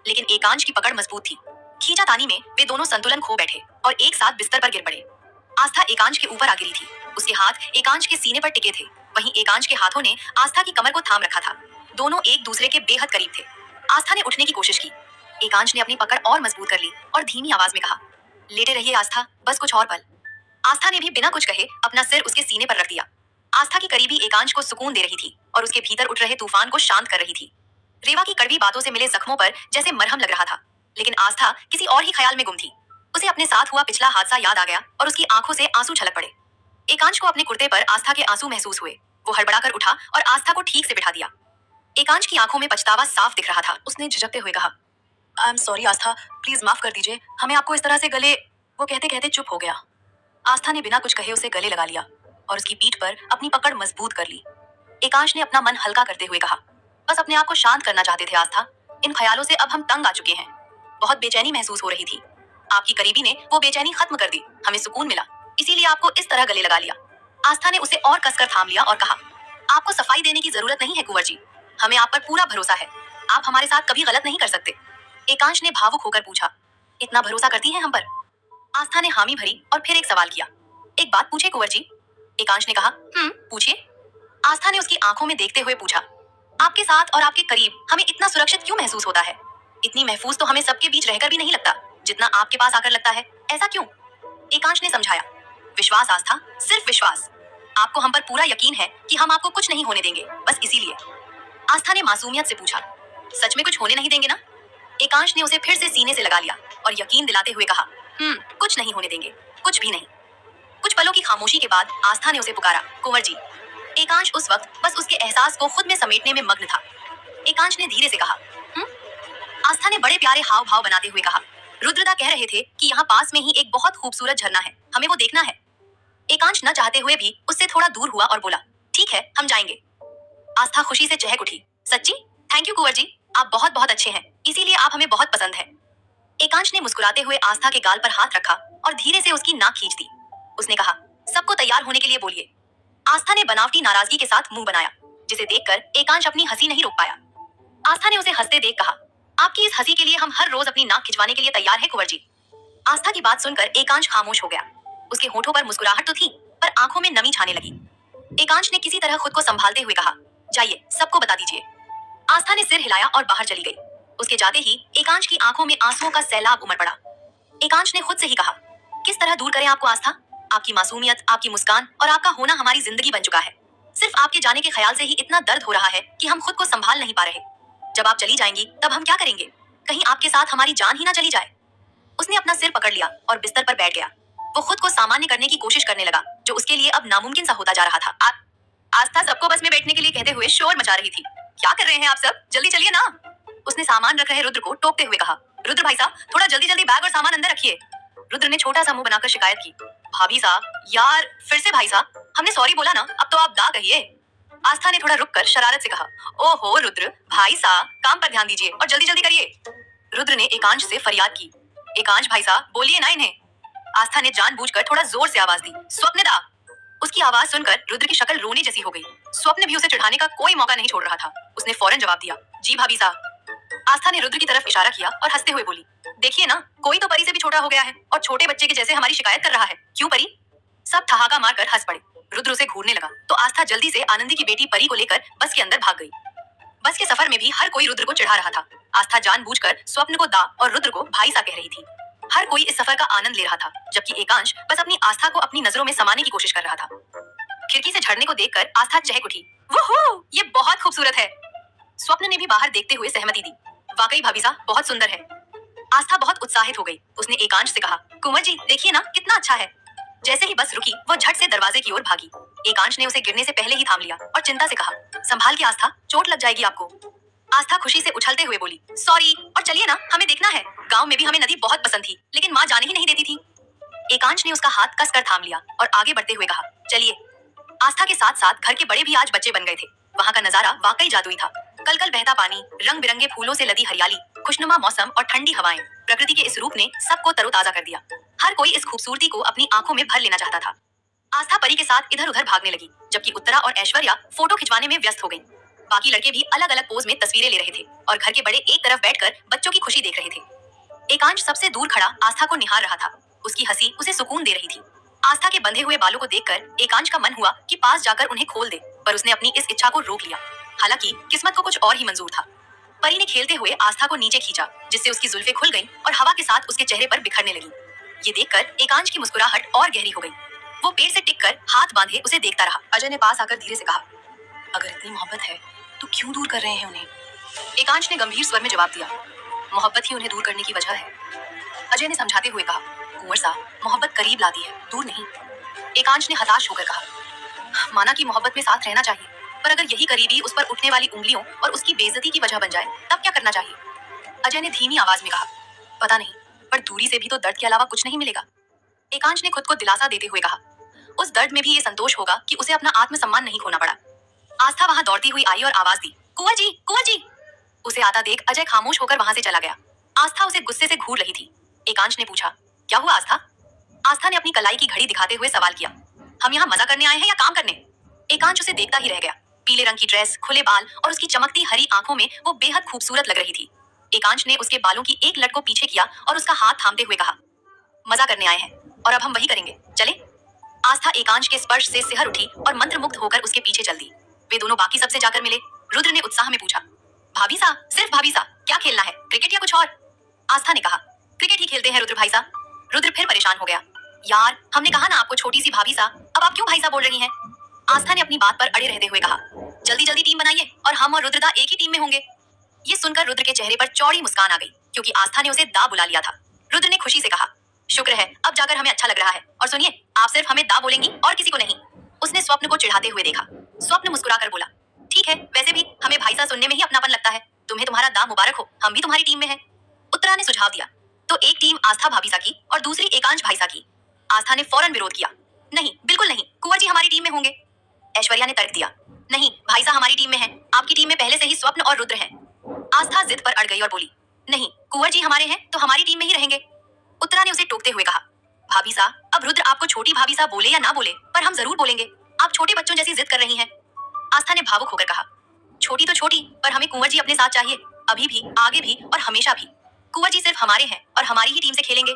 लेकिन एकांश की पकड़ मजबूत थी। खींचातानी में वे दोनों संतुलन खो बैठे और एक साथ बिस्तर पर गिर पड़े। आस्था एकांश के ऊपर आ गिरी थी। उसके हाथ एकांश के सीने पर टिके थे, वहीं एकांश के हाथों ने आस्था की कमर को थाम रखा था। दोनों एक दूसरे के बेहद करीब थे। आस्था ने उठने की कोशिश की। एकांश ने अपनी पकड़ और मजबूत कर ली और धीमी आवाज में कहा, लेटे रहिए आस्था, बस कुछ और पल। आस्था ने भी बिना कुछ कहे अपना सिर उसके सीने पर रख दिया। आस्था की करीबी एकांश को सुकून दे रही थी और उसके भीतर उठ रहे तूफान को शांत कर रही थी। रेवा की कड़वी बातों से मिले जख्मों पर जैसे मरहम लग रहा था, लेकिन आस्था किसी और ही ख्याल में गुम थी। उसे अपने साथ हुआ पिछला हादसा याद आ गया और उसकी आंखों से आंसू छलक पड़े। एकांश को अपने कुर्ते पर आस्था के आंसू महसूस हुए। वो हड़बड़ाकर उठा और आस्था को ठीक से बिठा दिया। एकांश की आंखों में पछतावा साफ दिख रहा था। उसने झिझकते हुए कहा, I am sorry Aastha, please माफ कर दीजिए, हमें आपको इस तरह से गले। वो कहते कहते चुप हो गया। आस्था ने बिना कुछ कहे उसे गले लगा लिया और उसकी पीठ पर अपनी पकड़ मजबूत कर ली। एकांश ने अपना मन हल्का करते हुए कहा, बस अपने आप को शांत करना चाहते थे आस्था, इन ख्यालों से अब हम तंग आ चुके हैं। बहुत बेचैनी महसूस हो रही थी। आपकी करीबी ने वो बेचैनी खत्म कर दी, हमें सुकून मिला, इसीलिए आपको इस तरह गले लगा लिया। आस्था ने उसे और कसकर थाम लिया और कहा, आपको सफाई देने की जरूरत नहीं है कुंवर जी, हमें आप पर पूरा भरोसा है, आप हमारे साथ कभी गलत नहीं कर सकते। एकांश ने भावुक होकर पूछा, इतना भरोसा करती हैं हम पर? आस्था ने हामी भरी और फिर एक सवाल किया, एक बात पूछे कुंवर जी? एकांश ने कहा, पूछिए। आस्था ने उसकी आंखों में देखते हुए पूछा, आपके साथ और आपके करीब हमें इतना सुरक्षित क्यों महसूस होता है? इतनी महफूज तो हमें सबके बीच रहकर भी नहीं लगता, जितना आपके पास आकर लगता है, ऐसा क्यों? एकांश ने समझाया, विश्वास आस्था, सिर्फ विश्वास। आपको हम पर पूरा यकीन है कि हम आपको कुछ नहीं होने देंगे, बस इसीलिए। आस्था ने मासूमियत से पूछा, सच में कुछ होने नहीं देंगे ना? एकांश ने उसे फिर से सीने से लगा लिया और यकीन दिलाते हुए कहा, कुछ नहीं होने देंगे, कुछ भी नहीं। कुछ पलों की खामोशी के बाद आस्था ने उसे पुकारा, कुंवर जी। एकांश उस वक्त बस उसके एहसास को खुद में समेटने में मग्न था। एकांश ने धीरे से कहा, आस्था ने बड़े प्यारे हाव भाव बनाते हुए कहा, रुद्रदा कह रहे थे कि यहाँ पास में ही एक बहुत खूबसूरत झरना है, हमें वो देखना है। एकांश न चाहते हुए भी उससे थोड़ा दूर हुआ और बोला, ठीक है, हम जाएंगे। आस्था खुशी से चहक उठी, सच्ची? थैंक यू कुंवर जी, आप बहुत बहुत अच्छे हैं, इसीलिए आप हमें बहुत पसंद है। एकांश ने मुस्कुराते हुए आस्था के गाल पर हाथ रखा और धीरे से उसकी नाक खींच दी। उसने कहा, सबको तैयार होने के लिए बोलिए। आस्था ने बनावटी नाराजगी के साथ मुंह बनाया, जिसे देखकर एकांश अपनी हंसी नहीं रोक पाया। आस्था ने उसे हंसते देख कहा, आपकी इस हंसी के लिए हम हर रोज अपनी नाक खिंचवाने के लिए तैयार हैं कुंवर जी। आस्था की बात सुनकर एकांश खामोश हो गया। उसके होठों पर मुस्कुराहट तो थी, पर आंखों में नमी छाने लगी। एकांश ने किसी तरह खुद को संभालते हुए कहा, जाइए, सबको बता दीजिए। आस्था ने सिर हिलाया और बाहर चली गई। उसके जाते ही एकांश की आंखों में आंसुओं का सैलाब उमड़ पड़ा। एकांश ने खुद से ही कहा, किस तरह दूर करें आपको आस्था? आपकी मासूमियत, आपकी मुस्कान और आपका होना हमारी जिंदगी बन चुका है। सिर्फ आपके जाने के ख्याल से ही इतना दर्द हो रहा है कि हम खुद को संभाल नहीं पा रहे। जब आप चली जाएंगी तब हम क्या करेंगे? कहीं आपके साथ हमारी जान ही ना चली जाए। उसने अपना सिर पकड़ लिया और बिस्तर पर बैठ गया। वो खुद को सामान्य करने की कोशिश करने लगा, जो उसके लिए अब नामुमकिन सा होता जा रहा था। आस्था सबको बस में बैठने के लिए कहते हुए शोर मचा रही थी। क्या कर रहे हैं आप सब? जल्दी चलिए ना। उसने सामान रख रहे रुद्र को टोकते हुए कहा, रुद्र भाई साहब, थोड़ा जल्दी जल्दी बैग और सामान अंदर रखिए। रुद्र ने छोटा सा मुंह बनाकर शिकायत की, भाभी साहब, यार फिर से भाई साहब, हमने सॉरी बोला ना, अब तो आप दा कहिए। आस्था ने थोड़ा रुककर शरारत से कहा, ओहो रुद्र भाई साहब, काम पर ध्यान दीजिए और जल्दी जल्दी करिए। रुद्र ने एकांश से फरियाद की, एकांश भाई साहब बोलिए ना इन्हें। आस्था ने जानबूझकर थोड़ा जोर से आवाज दी, स्वप्नदा। उसकी आवाज सुनकर रुद्र की शक्ल रोने जैसी हो गई। स्वप्न भी उसे चिढ़ाने का कोई मौका नहीं छोड़ रहा था। उसने फौरन जवाब दिया, जी भाभी साहब। आस्था ने रुद्र की तरफ इशारा किया और हंसते हुए बोली, देखिए ना, कोई तो परी से भी छोटा हो गया है और छोटे बच्चे के जैसे हमारी शिकायत कर रहा है। क्यों परी? सब ठहाका मारकर हंस पड़े। रुद्र उसे घूरने लगा तो आस्था जल्दी से आनंदी की बेटी परी को लेकर बस के अंदर भाग गई। बस के सफर में भी हर कोई रुद्र को चिढ़ा रहा था। आस्था जानबूझकर स्वप्न को दा और रुद्र को भाई सा कह रही थी। हर कोई इस सफर का आनंद ले रहा था, जबकि एकांश बस अपनी आस्था को अपनी नजरों में समाने की कोशिश कर रहा था। खिड़की से झरने को देखकर आस्था चहक उठी, वोहो, ये बहुत खूबसूरत है। स्वप्न ने भी बाहर देखते हुए सहमति दी, वाकई भाभी साहब बहुत सुंदर है। आस्था बहुत उत्साहित हो गई। उसने एकांश से कहा, कुंवर जी देखिए ना कितना अच्छा है। जैसे ही बस रुकी वो झट से दरवाजे की ओर भागी। एकांश ने उसे गिरने से पहले ही थाम लिया और चिंता से कहा, संभाल के आस्था, चोट लग जाएगी आपको। आस्था खुशी से उछलते हुए बोली, सॉरी, और चलिए ना, हमें देखना है। गांव में भी हमें नदी बहुत पसंद थी, लेकिन माँ जाने ही नहीं देती थी। एकांश ने उसका हाथ कसकर थाम लिया और आगे बढ़ते हुए कहा, चलिए। आस्था के साथ साथ घर के बड़े भी आज बच्चे बन गए थे। वहाँ का नजारा वाकई जादुई था। कल बहता पानी, रंग बिरंगे फूलों से लदी हरियाली, खुशनुमा मौसम और ठंडी हवाएं, प्रकृति के इस रूप ने सबको तरोताजा कर दिया। हर कोई इस खूबसूरती को अपनी आंखों में भर लेना चाहता था। आस्था परी के साथ इधर उधर भागने लगी, जबकि उत्तरा और ऐश्वर्या फोटो खिंचवाने में व्यस्त हो गईं। बाकी लड़के भी अलग अलग पोज में तस्वीरें ले रहे थे और घर के बड़े एक तरफ बैठकर बच्चों की खुशी देख रहे थे। एकांश सबसे दूर खड़ा आस्था को निहार रहा था। उसकी हंसी उसे सुकून दे रही थी। आस्था के बंधे हुए बालों को देखकर एकांश का मन हुआ कि पास जाकर उन्हें खोल दे, पर उसने अपनी इस इच्छा को रोक लिया। हालांकि किस्मत को कुछ और ही मंजूर था। परी ने खेलते हुए आस्था को नीचे खींचा, जिससे उसकी जुल्फें खुल गईं और हवा के साथ उसके चेहरे पर बिखरने लगी। ये देखकर एकांश की मुस्कुराहट और गहरी हो गई। वो पेड़ से टिककर हाथ बांधे उसे देखता रहा। अजय ने पास आकर धीरे से कहा, अगर इतनी मोहब्बत है तो क्यों दूर कर रहे हैं उन्हें? एकांश ने गंभीर स्वर में जवाब दिया, मोहब्बत ही उन्हें दूर करने की वजह है। अजय ने समझाते हुए कहा, कुंवर साहब, मोहब्बत करीब लाती है, दूर नहीं। एकांश ने हताश होकर कहा, माना कि मोहब्बत में साथ रहना चाहिए, पर अगर यही करीबी उस पर उठने वाली उंगलियों और उसकी बेइज्जती की वजह बन जाए, तब क्या करना चाहिए? अजय ने धीमी आवाज में कहा, पता नहीं, पर दूरी से भी तो दर्द के अलावा कुछ नहीं मिलेगा। एकांश ने खुद को दिलासा देते हुए कहा, उस दर्द में भी ये संतोष होगा कि उसे अपना आत्मसम्मान नहीं खोना पड़ा। आस्था वहां दौड़ती हुई आई और आवाज दी, कुंवर जी, कुंवर जी। उसे आता देख अजय खामोश होकर वहां से चला गया। आस्था उसे गुस्से से घूर रही थी। एकांश ने पूछा, क्या हुआ आस्था? आस्था ने अपनी कलाई की घड़ी दिखाते हुए सवाल किया, हम यहाँ मजा करने आए हैं या काम करने? एकांश उसे देखता ही रह गया। पीले रंग की ड्रेस, खुले बाल और उसकी चमकती हरी आंखों में वो बेहद खूबसूरत लग रही थी। एकांश ने उसके बालों की एक लट को पीछे किया और उसका हाथ थामते हुए कहा, मजा करने आए हैं और अब हम वही करेंगे, चले? आस्था एकांश के स्पर्श से सिहर उठी और मंत्रमुग्ध होकर उसके पीछे चल दी। वे दोनों बाकी सबसे जाकर मिले। रुद्र ने उत्साह में पूछा, भाभी सा, सिर्फ भाभी सा, क्या खेलना है, क्रिकेट या कुछ और? आस्था ने कहा, क्रिकेट ही खेलते हैं रुद्र भाई सा। रुद्र फिर परेशान हो गया, यार हमने कहा ना आपको छोटी सी भाभी सा, अब आप क्यों भाई सा बोल रही हैं? आस्था ने अपनी बात पर अड़े रहते हुए कहा, जल्दी जल्दी टीम बनाइए और हम और रुद्रदा एक ही टीम में होंगे। ये सुनकर रुद्र के चेहरे पर चौड़ी मुस्कान आ गई, क्योंकि आस्था ने उसे दा बुला लिया था। रुद्र ने खुशी से कहा, शुक्र है, अब जाकर हमें अच्छा लग रहा है। और सुनिए, आप सिर्फ हमें दा बोलेंगी और किसी को नहीं। उसने स्वप्न को चिढ़ाते हुए देखा। स्वप्न मुस्कुराकर बोला, ठीक है, वैसे भी हमें भाई सा सुनने में ही अपनापन लगता है। तुम्हें तुम्हारा दा मुबारक हो, हम भी तुम्हारी टीम में हैं। उत्तरा ने सुझाव दिया। तो एक टीम आस्था भाभी सा की और दूसरी एकांश भाई सा की। आस्था ने फौरन विरोध किया, नहीं, बिल्कुल नहीं, कुंवर जी हमारी टीम में होंगे। ऐश्वर्या ने तर्क दिया, नहीं, भाई सा हमारी टीम में है, आपकी टीम में पहले से ही स्वप्न और रुद्र हैं। आस्था जिद पर अड़ गई और बोली, नहीं, कुंवर जी हमारे हैं तो हमारी टीम में ही रहेंगे। उत्तरा ने उसे टोकते हुए कहा, भाभी सा, अब रुद्र आपको छोटी भाभी सा बोले या ना बोले, पर हम जरूर बोलेंगे। आप छोटे बच्चों जैसी जिद कर रही हैं। आस्था ने भावुक होकर कहा, छोटी तो छोटी, पर हमें कुंवर जी अपने साथ चाहिए, अभी भी, आगे भी और हमेशा भी। कुंवर जी सिर्फ हमारे हैं और हमारी ही टीम से खेलेंगे।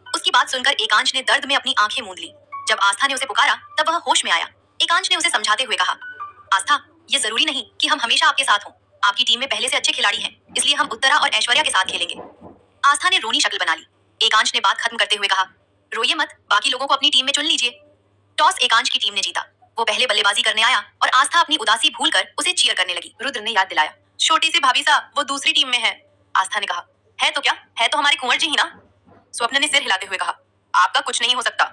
उसकी बात सुनकर एकांश ने दर्द में अपनी आंखें मूंद ली। जब आस्था ने उसे पुकारा तब वह होश में आया। एकांश ने उसे समझाते हुए कहा, आस्था, ये जरूरी नहीं कि हम हमेशा आपके साथ हों। आपकी टीम में पहले से अच्छे खिलाड़ी हैं, इसलिए हम उत्तरा और ऐश्वर्या के साथ खेलेंगे। आस्था ने रोनी शक्ल बना ली। एकांश ने बात खत्म करते हुए कहा, रोइए मत, बाकी लोगों को अपनी टीम में चुन लीजिए। टॉस एकांश की टीम ने जीता। वो पहले बल्लेबाजी करने आया और आस्था अपनी उदासी भूलकर उसे चीयर करने लगी। रुद्र ने याद दिलाया, छोटी सी भाभी सा, वो दूसरी टीम में है। आस्था ने कहा, है तो क्या, है तो हमारे कुंवर जी ही ना। स्वप्न ने सिर हिलाते हुए कहा, आपका कुछ नहीं हो सकता।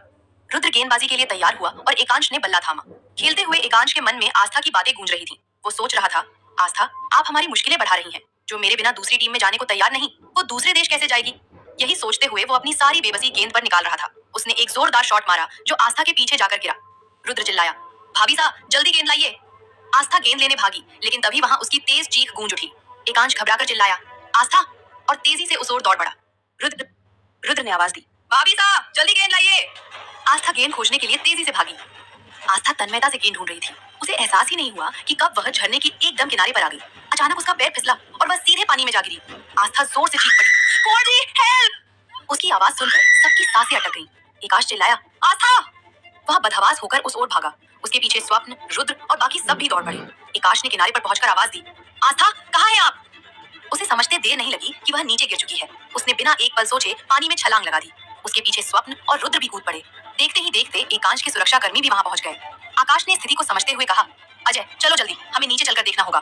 रुद्र गेंदबाजी के लिए तैयार हुआ और एकांश ने बल्ला थामा। खेलते हुए एकांश के मन में आस्था की बातें गूंज रही थी। वो सोच रहा था, आस्था, आप हमारी मुश्किलें बढ़ा रही हैं। जो मेरे बिना दूसरी टीम में जाने को तैयार नहीं, वो दूसरे देश कैसे जाएगी? यही सोचते हुए वो अपनी सारी बेबसी गेंद पर निकाल रहा था। उसने एक जोरदार शॉट मारा जो आस्था के पीछे जाकर गिरा। रुद्र चिल्लाया, भाभी सा, जल्दी गेंद लाइए। आस्था गेंद लेने भागी, लेकिन तभी वहां उसकी तेज चीख गूंज उठी। एकांश घबराकर चिल्लाया, आस्था, और तेजी से उस ओर दौड़ पड़ा। रुद्र रुद्र ने आवाज दी, भाभी सा, जल्दी गेंद लाइए। आस्था गेंद खोजने के लिए तेजी से भागी। आस्था तन्मयता से गेंद ढूंढ रही थी। उसे एहसास ही नहीं हुआ कि कब वह झरने की एकदम किनारे पर आ गई। अचानक उसका पैर फिसला और वह सीधे पानी में जा गिरी। आस्था जोर से चीख पड़ी, कुंवर जी, हेल्प! उसकी आवाज सुनकर सबकी सांसें अटक गईं। एकांश चिल्लाया, आस्था! वह बदहवास होकर उस ओर भागा। उसके पीछे स्वप्न, रुद्र और बाकी सब भी दौड़ पड़े। एकांश ने किनारे पर पहुंचकर आवाज दी, आस्था, कहाँ हैं आप? उसे समझते देर नहीं लगी कि वह नीचे गिर चुकी है। उसने बिना एक पल सोचे पानी में छलांग लगा दी। उसके पीछे स्वप्न और रुद्र भी कूद पड़े। देखते ही देखते एकांश के सुरक्षाकर्मी भी वहां पहुंच गए। आकाश ने स्थिति को समझते हुए कहा, अजय, चलो जल्दी, हमें नीचे चलकर देखना होगा।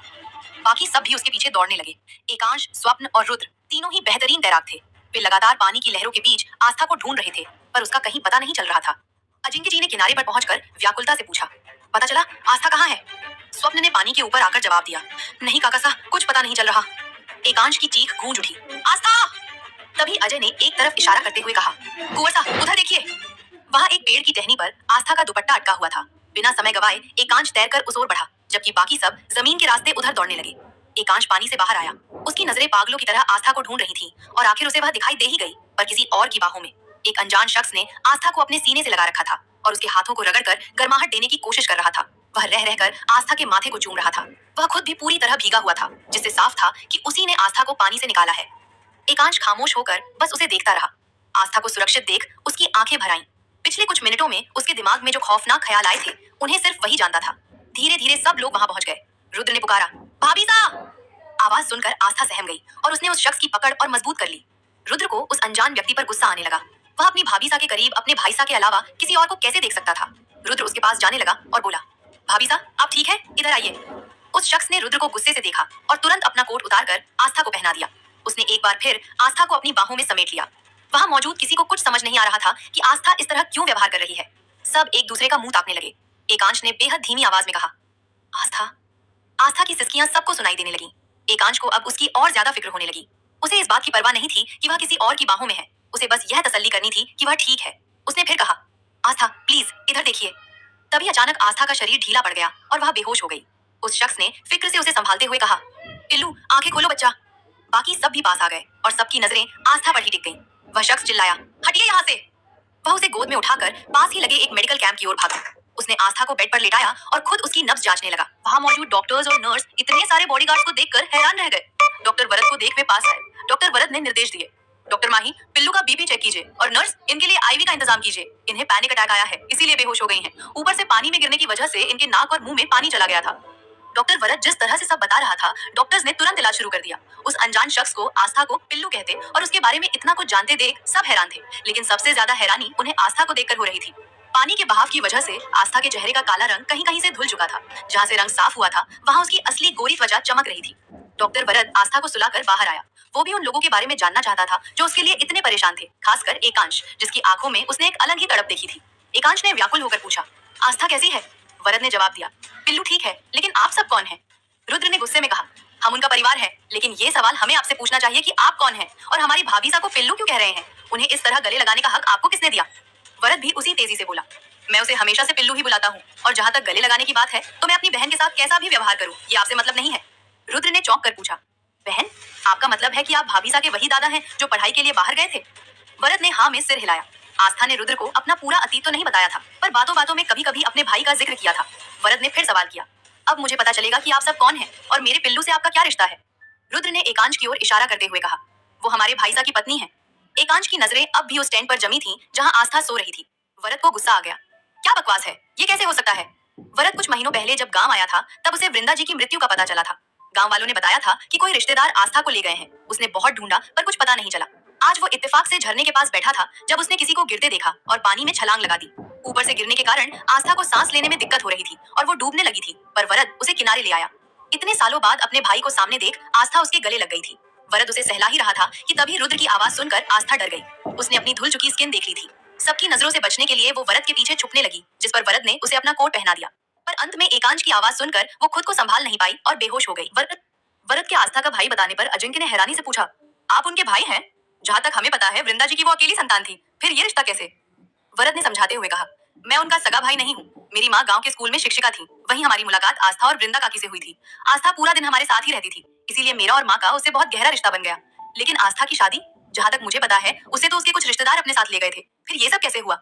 बाकी सब भी उसके पीछे दौड़ने लगे। एकांश, स्वप्न और रुद्र तीनों ही बेहतरीन तैराक थे। वे लगातार पानी की लहरों के बीच आस्था को ढूंढ रहे थे, पर उसका कहीं पता नहीं चल रहा था। अजिंक्य जी ने किनारे पर पहुंचकर व्याकुलता से पूछा, पता चला आस्था कहाँ है? स्वप्न ने पानी के ऊपर आकर जवाब दिया, नहीं काका साहब, कुछ पता नहीं चल रहा। एकांश की चीख गूंज उठी, आस्था! तभी अजय ने एक तरफ इशारा करते हुए कहा, कुंवर साहब उधर देखिए। वहां एक पेड़ की टहनी पर आस्था का दुपट्टा अटका हुआ था। बिना समय गवाए एकांश तैरकर उस ओर बढ़ा, जबकि बाकी सब जमीन के रास्ते उधर दौड़ने लगे। एकांश पानी से बाहर आया। उसकी नजरें पागलों की तरह आस्था को ढूंढ रही थीं, और आखिर उसे वह दिखाई दे ही गई, पर किसी और की बाहों में। एक अनजान शख्स ने आस्था को अपने सीने से लगा रखा था और उसके हाथों को रगड़कर गर्माहट देने की कोशिश कर रहा था। वह रह रहकर आस्था के माथे को चूम रहा था। वह खुद भी पूरी तरह भीगा हुआ था, जिससे साफ था कि उसी ने आस्था को पानी से निकाला है। एकांश खामोश होकर बस उसे देखता रहा। आस्था को सुरक्षित देख उसकी आंखें भर आईं। पिछले कुछ मिनटों में उसके दिमाग में जो खौफनाक ख्याल आए थे, उन्हें सिर्फ वही जानता था। धीरे धीरे सब लोग वहां पहुंच गए। रुद्र ने पुकारा, भाभी साहब! आवाज सुनकर आस्था सहम गई और उसने उस शख्स की पकड़ और मजबूत कर ली। रुद्र को उस अनजान व्यक्ति पर गुस्सा आने लगा। वह अपनी भाभी सा के करीब अपने भाई सा के अलावा किसी और को कैसे देख सकता था? रुद्र उसके पास जाने लगा और बोला, भाभी सा आप ठीक है, इधर आइए। उस शख्स ने रुद्र को गुस्से से देखा और तुरंत अपना कोट उतारकर आस्था को पहना दिया। उसने एक बार फिर आस्था को अपनी बाहों में समेट लिया। वहां मौजूद किसी को कुछ समझ नहीं आ रहा था कि आस्था इस तरह क्यों व्यवहार कर रही है। सब एक दूसरे का मुंह ताकने लगे। एकांश ने बेहद धीमी आवाज में कहा, आस्था। आस्था की सिसकियां सबको सुनाई देने लगी। एकांश को अब उसकी और ज्यादा फिक्र होने लगी। उसे इस बात की परवाह नहीं थी कि वह किसी और की बाहों में है। उसे बस यह तसल्ली करनी थी कि वह ठीक है। उसने फिर कहा, आस्था प्लीज इधर देखिए। तभी अचानक आस्था का शरीर ढीला पड़ गया और वह बेहोश हो गई। उस शख्स ने फिक्र से उसे संभालते हुए कहा, पिल्लू आंखें खोलो बच्चा। बाकी सब भी पास आ गए और सबकी नजरें आस्था पर ही टिक गईं। वह शख्स चिल्लाया, हटिए यहाँ से। वह उसे गोद में उठाकर पास ही लगे एक मेडिकल कैंप की ओर भागा। उसने आस्था को बेड पर लेटाया और खुद उसकी नब्ज जांचने लगा। वहां मौजूद डॉक्टर्स और नर्स इतने सारे बॉडीगार्ड्स को देखकर हैरान रह गए। डॉक्टर वरद को देख वे पास आए। डॉक्टर वरद ने निर्देश दिए, डॉक्टर माही पिल्लू का बीपी चेक कीजिए और नर्स इनके लिए आईवी का इंतजाम कीजिए। इन्हें पैनिक अटैक आया है, इसीलिए बेहोश हो गई हैं। ऊपर से पानी में गिरने की वजह से इनके नाक और मुंह में पानी चला गया था। डॉक्टर वरद जिस तरह से सब बता रहा था, डॉक्टर्स ने तुरंत इलाज शुरू कर दिया। उस अनजान शख्स को आस्था को पिल्लू कहते और उसके बारे में इतना कुछ जानते देख सब हैरान थे, लेकिन सबसे ज्यादा हैरानी उन्हें आस्था को देखकर हो रही थी। पानी के बहाव की वजह से आस्था के चेहरे का काला रंग कहीं कहीं से धुल चुका था। जहां से रंग साफ हुआ था, वहां उसकी असली गोरी त्वचा चमक रही थी। डॉक्टर वरद आस्था को सुलाकर बाहर आया। वो भी उन लोगों के बारे में जानना चाहता था जो उसके लिए इतने परेशान थे, खासकर एकांश, जिसकी आंखों में उसने एक अलग ही तड़प देखी थी। एकांश ने व्याकुल होकर पूछा, आस्था कैसी है? वरद ने जवाब दिया, पिल्लू ठीक है, लेकिन आप सब कौन हैं? रुद्र ने गुस्से में कहा, हम उनका परिवार हैं, लेकिन ये सवाल हमें आपसे पूछना चाहिए कि आप कौन हैं और हमारी भाभी सा को पिल्लू क्यों कह रहे हैं? उन्हें इस तरह गले लगाने का हक आपको किसने दिया? वरद भी उसी तेजी से बोला, मैं उसे हमेशा से पिल्लू ही बुलाता हूँ, और जहाँ तक गले लगाने की बात है तो मैं अपनी बहन के साथ कैसा भी व्यवहार करूँ, ये आपसे मतलब नहीं है। रुद्र ने चौंक कर पूछा, बहन? आपका मतलब है कि आप भाभी सा के वही दादा हैं जो पढ़ाई के लिए बाहर गए थे? वरद ने हाँ में सिर हिलाया। आस्था ने रुद्र को अपना पूरा अतीत तो नहीं बताया था, पर बातों बातों में कभी कभी अपने भाई का जिक्र किया था। वरद ने फिर सवाल किया, अब मुझे पता चलेगा कि आप सब कौन हैं और मेरे पिल्लू से आपका क्या रिश्ता है। रुद्र ने एकांश की ओर इशारा करते हुए कहा, वो हमारे भाई सा की पत्नी है। एकांश की नजरें अब भी उस टेंट पर जमी थीं जहां आस्था सो रही थी। वरद को गुस्सा आ गया, क्या बकवास है, ये कैसे हो सकता है? वरद कुछ महीनों पहले जब गांव आया था, तब उसे वृंदा जी की मृत्यु का पता चला था। गांव वालों ने बताया था कि कोई रिश्तेदार आस्था को ले गए हैं। उसने बहुत ढूंढा पर कुछ पता नहीं चला। आज वो इत्तेफाक से झरने के पास बैठा था जब उसने किसी को गिरते देखा और पानी में छलांग लगा दी। ऊपर से गिरने के कारण आस्था को सांस लेने में दिक्कत हो रही थी और वो डूबने लगी थी, पर वरद उसे किनारे ले आया। इतने सालों बाद अपने भाई को सामने देख आस्था उसके गले लग गई थी। वरद उसे सहला ही रहा था कि तभी रुद्र की आवाज सुनकर आस्था डर गई। उसने अपनी धुल चुकी स्किन देख ली थी। सबकी नजरों से बचने के लिए वो वरद के पीछे छुपने लगी, जिस पर वरद ने उसे अपना कोट पहना दिया। पर अंत में एकांश की आवाज सुनकर वो खुद को संभाल नहीं पाई और बेहोश हो गई। वरद के आस्था का भाई बताने पर अजिंक्य ने हैरानी से पूछा, आप उनके भाई हैं? जहाँ तक हमें पता है वृंदा जी की वो अकेली संतान थी, फिर ये रिश्ता कैसे? वरद ने समझाते हुए कहा, मैं उनका सगा भाई नहीं हूँ। मेरी माँ गांव के स्कूल में शिक्षिका थी, वहीं हमारी मुलाकात आस्था और वृंदा काकी से हुई थी। आस्था पूरा दिन हमारे साथ ही रहती थी, इसीलिए मेरा और माँ का उससे बहुत गहरा रिश्ता बन गया। लेकिन आस्था की शादी, जहाँ तक मुझे पता है, उसे तो उसके कुछ रिश्तेदार अपने साथ ले गए थे। फिर ये सब कैसे हुआ?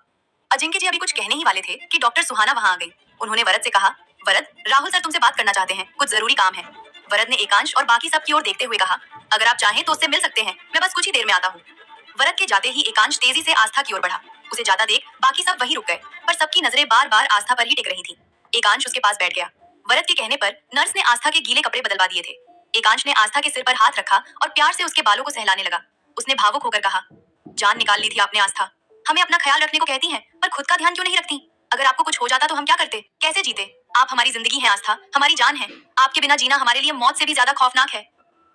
अजिंक्य जी अभी कुछ कहने ही वाले थे कि डॉक्टर सुहाना वहां आ गई। उन्होंने वरद से कहा, वरद, राहुल सर तुमसे बात करना चाहते हैं, कुछ जरूरी काम है। वरद ने एकांश और बाकी सब की ओर देखते हुए कहा, अगर आप चाहें तो उससे मिल सकते हैं, मैं बस कुछ ही देर में आता हूँ। वरद के जाते ही एकांश तेजी से आस्था की ओर बढ़ा। उसे जाता देख बाकी सब वहीं रुक गए, पर सबकी नजरें बार बार आस्था पर ही टिक रही थी। एकांश उसके पास बैठ गया। वरद के कहने पर नर्स ने आस्था के गीले कपड़े बदलवा दिए थे। एकांश ने आस्था के सिर पर हाथ रखा और प्यार से उसके बालों को सहलाने लगा। उसने भावुक होकर कहा, जान निकाल ली थी आपने आस्था। हमें अपना ख्याल रखने को कहती हैं, पर खुद का ध्यान क्यों नहीं रखती? अगर आपको कुछ हो जाता तो हम क्या करते, कैसे जीते? आप हमारी जिंदगी हैं आस्था, हमारी जान है। आपके बिना जीना हमारे लिए मौत से भी ज्यादा खौफनाक है।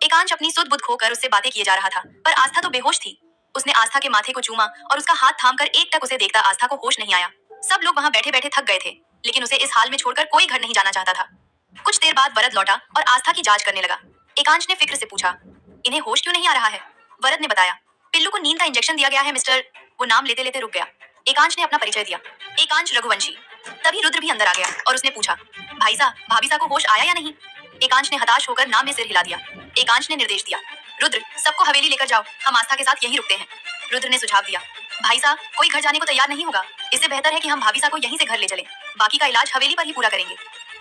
एकांश अपनी सुध बुध खोकर उससे बातें किए जा रहा था, पर आस्था तो बेहोश थी। उसने आस्था के माथे को चूमा और उसका हाथ थामकर एकटक उसे देखता आस्था को होश नहीं आया। सब लोग वहां बैठे बैठे थक गए थे, लेकिन उसे इस हाल में छोड़कर कोई घर नहीं जाना चाहता था। कुछ देर बाद वरद लौटा और आस्था की जांच करने लगा। एकांश ने फिक्र से पूछा, इन्हें होश क्यों नहीं आ रहा है? वरद ने बताया, पिल्लू को नींद का इंजेक्शन दिया गया है मिस्टर। वो नाम लेते लेते रुक गया। एकांश ने अपना परिचय दिया, एकांश रघुवंशी। तभी रुद्र भी अंदर आ गया और उसने पूछा, भाई साहब भाभी साहब को होश आया या नहीं? एकांश ने हताश होकर नाम में सिर हिला दिया। एकांश ने निर्देश दिया, रुद्र सबको हवेली लेकर जाओ, हम आस्था के साथ यहीं रुकते हैं। रुद्र ने सुझाव दिया, भाई साहब कोई घर जाने को तैयार नहीं होगा, इससे बेहतर है कि हम भाभी साहब को यहीं से घर ले चलें, बाकी का इलाज हवेली पर ही पूरा करेंगे।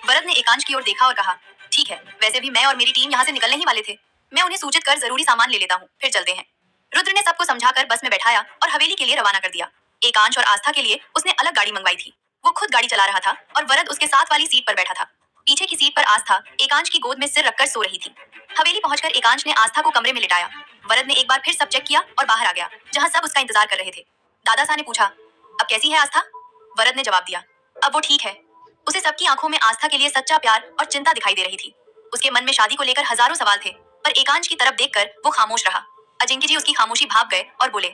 वरद ने एकांश की ओर देखा और कहा, ठीक है, वैसे भी मैं और मेरी टीम यहाँ से निकलने ही वाले थे, मैं उन्हें सूचित कर जरूरी सामान ले लेता हूँ, फिर चलते हैं। रुद्र ने सबको समझाकर बस में बैठाया और हवेली के लिए रवाना कर दिया। एकांश और आस्था के लिए उसने अलग गाड़ी मंगवाई थी। वो खुद गाड़ी चला रहा था और वरद उसके साथ वाली सीट पर बैठा था। पीछे की सीट पर आस्था एकांश की गोद में सिर रखकर सो रही थी। हवेली पहुंचकर एकांश ने आस्था को कमरे में लिटाया। वरद ने एक बार फिर सब चेक किया और बाहर आ गया, जहां सब उसका इंतजार कर रहे थे। दादा साहब ने पूछा, अब कैसी है आस्था? वरद ने जवाब दिया, अब वो ठीक है। उसे सबकी आंखों में आस्था के लिए सच्चा प्यार और चिंता दिखाई दे रही थी। उसके मन में शादी को लेकर हजारों सवाल थे, पर एकांश की तरफ देखकर वो खामोश रहा। अजिंक्य जी उसकी खामोशी भाप गए और बोले,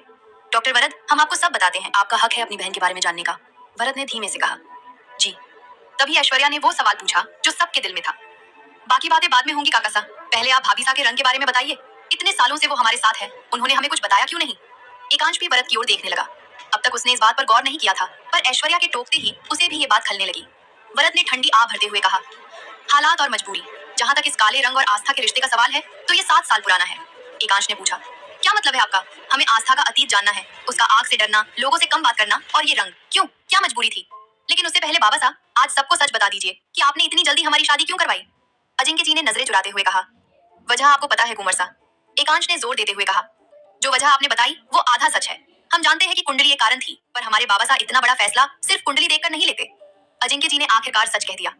डॉक्टर वरद हम आपको सब बताते हैं, आपका हक है अपनी बहन के बारे में जानने का। वरद ने धीमे से कहा, जी। तभी ऐश्वर्या ने वो सवाल पूछा जो सबके दिल में था, बाकी बातें बाद में होंगी काका साहब, पहले आप भाभी साहब के रंग के बारे में बताइए। इतने सालों से वो हमारे साथ है, उन्होंने हमें कुछ बताया क्यों नहीं? एकांश भी वरद की ओर देखने लगा। अब तक उसने इस बात पर गौर नहीं किया था, पर ऐश्वर्या के टोकते ही उसे भी ये बात खलने लगी। वरद ने ठंडी आह भरते हुए कहा, हालात और मजबूरी, जहां तक इस काले रंग और आस्था के रिश्ते का सवाल है तो ये 7 साल पुराना है। एकांश ने पूछा, क्या मतलब है आपका? हमें आस्था का अतीत जानना है, उसका आग से डरना, लोगों से कम बात करना, और ये रंग क्यों, क्या मजबूरी थी? लेकिन उससे पहले बाबा साहब आज सबको सच बता दीजिए कि आपने इतनी जल्दी हमारी शादी क्यों करवाई? अजिंक्य जी ने नजरें चुराते हुए कहा, वजह आपको पता है कुंवर साहब। एकांश ने जोर देते हुए कहा, जो वजह आपने बताई वो आधा सच है। हम जानते हैं कि कुंडली एक कारण थी, पर हमारे बाबा साहब इतना बड़ा फैसला सिर्फ कुंडली देखकर नहीं लेते। अजिंक्य जी ने आखिरकार सच कह दिया,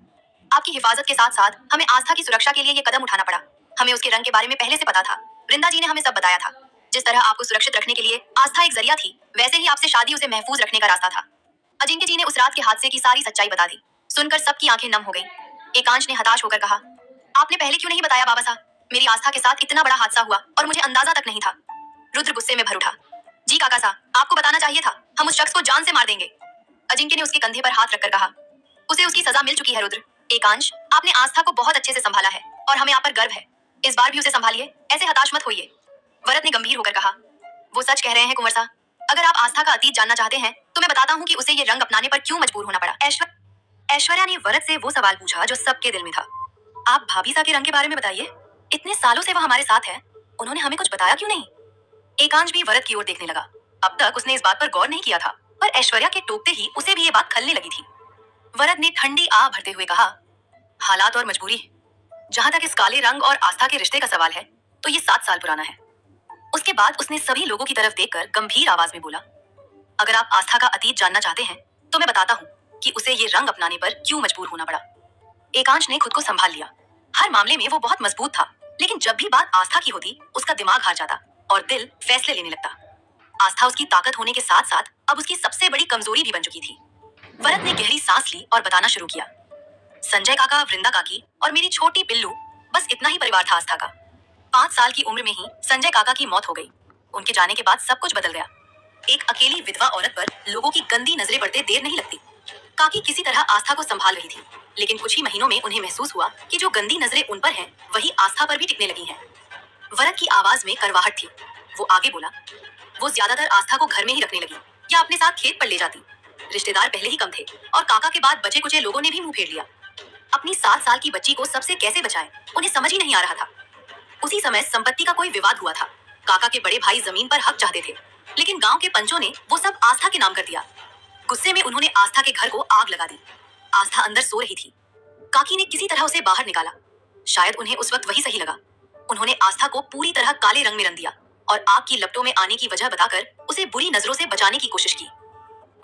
आपकी हिफाजत के साथ साथ हमें आस्था की सुरक्षा के लिए ये कदम उठाना पड़ा। हमें उसके रंग के बारे में पहले से पता था, वृंदा जी ने हमें सब बताया था। जिस तरह आपको सुरक्षित रखने के लिए आस्था एक जरिया थी, वैसे ही आपसे शादी उसे महफूज रखने का रास्ता था। अजिंक्य जी ने उस रात के हादसे की सारी सच्चाई बता दी। सुनकर सबकी आंखें नम हो गईं। एकांश ने हताश होकर कहा, आपने पहले क्यों नहीं बताया बाबा साहब? मेरी आस्था के साथ इतना बड़ा हादसा हुआ और मुझे अंदाजा तक नहीं था। रुद्र गुस्से में भर उठा, जी काका साहब आपको बताना चाहिए था, हम उस शख्स को जान से मार देंगे। अजिंक्य ने उसके कंधे पर हाथ रखकर कहा, उसे उसकी सजा मिल चुकी है रुद्र। एकांश आपने आस्था को बहुत अच्छे से संभाला है और हमें आप पर गर्व है, इस बार भी उसे संभालिए, ऐसे हताश मत होइए। वरद ने गंभीर होकर कहा, वो सच कह रहे हैं कुंवर साहब, अगर आप आस्था का अतीत जानना चाहते हैं तो मैं बताता हूँ कि उसे ये रंग अपनाने पर क्यों मजबूर होना पड़ा। ऐश्वर्या ने वरद से वो सवाल पूछा जो सबके दिल में था, आप भाभी सा के रंग के बारे में बताइए, इतने सालों से वो हमारे साथ है, उन्होंने हमें कुछ बताया क्यों नहीं? एकांश भी वरद की ओर देखने लगा। अब तक उसने इस बात पर गौर नहीं किया था, पर ऐश्वर्या के टोकते ही उसे भी ये बात खलने लगी थी। वरद ने ठंडी आह भरते हुए कहा, हालात और मजबूरी, जहां तक इस काले रंग और आस्था के रिश्ते का सवाल है तो ये 7 साल पुराना है। उसके बाद उसने सभी लोगों की तरफ देखकर गंभीर आवाज में बोला, अगर आप आस्था का अतीत जानना चाहते हैं तो मैं बताता हूँ कि उसे ये रंग अपनाने पर क्यों मजबूर होना पड़ा। एकांश ने खुद को संभाल लिया। हर मामले में वो बहुत मजबूत था, लेकिन जब भी बात आस्था की होती उसका दिमाग हार जाता और दिल फैसले लेने लगता। आस्था उसकी ताकत होने के साथ साथ अब उसकी सबसे बड़ी कमजोरी भी बन चुकी थी। वरद ने गहरी सांस ली और बताना शुरू किया, संजय काका, वृंदा काकी और मेरी छोटी बिल्लू, बस इतना ही परिवार था आस्था का। 5 साल की उम्र में ही संजय काका की मौत हो गई। उनके जाने के बाद सब कुछ बदल गया। एक अकेली विधवा औरत पर लोगों की गंदी नजरें पड़ते देर नहीं लगती। काकी किसी तरह आस्था को संभाल रही थी, लेकिन कुछ ही महीनों में उन्हें महसूस हुआ कि जो गंदी नजरें उन पर हैं, वही आस्था पर भी टिकने लगी हैं। वरद की आवाज में कड़वाहट थी। वो आगे बोला, वो ज्यादातर आस्था को घर में ही रखने लगी या अपने साथ खेत पर ले जाती। रिश्तेदार पहले ही कम थे और काका के बाद बचे कुचे लोगों ने भी मुंह फेर लिया। अपनी 7 साल की बच्ची को सबसे कैसे बचाएं, उन्हें समझ ही नहीं आ रहा था। उसी समय संपत्ति का कोई विवाद हुआ था। काका के बड़े भाई जमीन पर हक चाहते थे, लेकिन गांव के पंचों ने वो सब आस्था के नाम कर दिया। गुस्से में उन्होंने आस्था के घर को आग लगा दी। आस्था अंदर सो रही थी। काकी ने किसी तरह उसे बाहर निकाला। शायद उन्हें उस वक्त वही सही लगा। उन्होंने आस्था को पूरी तरह काले रंग में रंग दिया और आग की लपटों में आने की वजह बताकर उसे बुरी नजरों से बचाने की कोशिश की।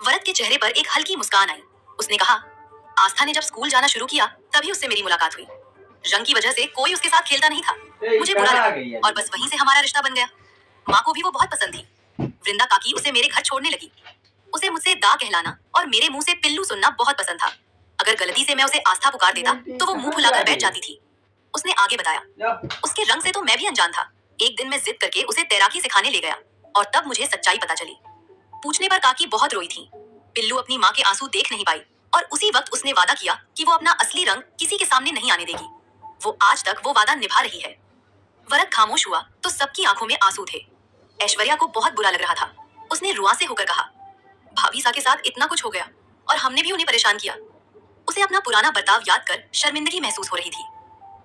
वरद के चेहरे पर एक हल्की मुस्कान आई। उसने कहा, आस्था ने जब स्कूल जाना शुरू किया तभी उससे मेरी मुलाकात हुई। रंग की वजह से कोई उसके साथ खेलता नहीं था। मुझे बुरा लगा और बस वहीं से हमारा रिश्ता बन गया। माँ को भी वो बहुत पसंद थी। वृंदा काकी उसे मेरे घर छोड़ने लगी। उसे मुझसे दा कहलाना और मेरे मुंह से पिल्लू सुनना बहुत पसंद था। अगर गलती से मैं उसे आस्था पुकार देता तो वो मुंह फुलाकर बैठ जाती थी। उसने आगे बताया, उसके रंग से तो मैं भी अनजान था। एक दिन मैं जिद करके उसे तैराकी सिखाने ले गया और तब मुझे सच्चाई पता चली। पूछने पर काकी बहुत रोई थी। बिल्लू अपनी माँ के आंसू देख नहीं पाई और उसी वक्त उसने वादा किया कि वो अपना असली रंग किसी के सामने नहीं आने देगी। वो आज तक वो वादा निभा रही है। वरद खामोश हुआ तो सबकी आंखों में आंसू थे। ऐश्वर्या को बहुत बुरा लग रहा था। उसने रुआंसे होकर कहा, भाभी सा के साथ इतना कुछ हो गया और हमने भी उन्हें परेशान किया। उसे अपना पुराना बर्ताव याद कर शर्मिंदगी महसूस हो रही थी।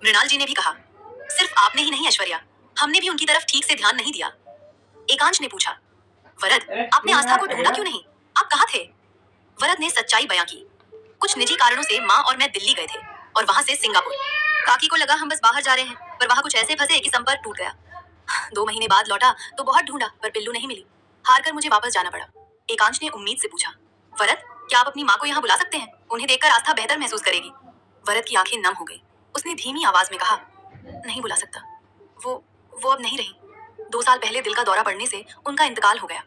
मृणाल जी ने भी कहा, सिर्फ आपने ही नहीं ऐश्वर्या, हमने भी उनकी तरफ ठीक से ध्यान नहीं दिया। एकांश ने पूछा, वरद आपने आस्था को ढूंढा क्यों नहीं? आप कहाँ थे? वरद ने सच्चाई बयां की। कुछ निजी कारणों से माँ और मैं दिल्ली गए थे और वहां से सिंगापुर। काकी को लगा हम बस बाहर जा रहे हैं, पर वहां कुछ ऐसे फंसे कि संपर्क टूट गया। 2 महीने बाद लौटा तो बहुत ढूंढा पर बिल्लू नहीं मिली। हार कर मुझे वापस जाना पड़ा। एकांश ने उम्मीद से पूछा, वरद क्या आप अपनी माँ को यहाँ बुला सकते हैं? उन्हें देखकर आस्था बेहतर महसूस करेगी। वरद की आंखें नम हो गई। उसने धीमी आवाज में कहा, नहीं बुला सकता। वो अब नहीं रही। 2 साल पहले दिल का दौरा पड़ने से उनका इंतकाल हो गया।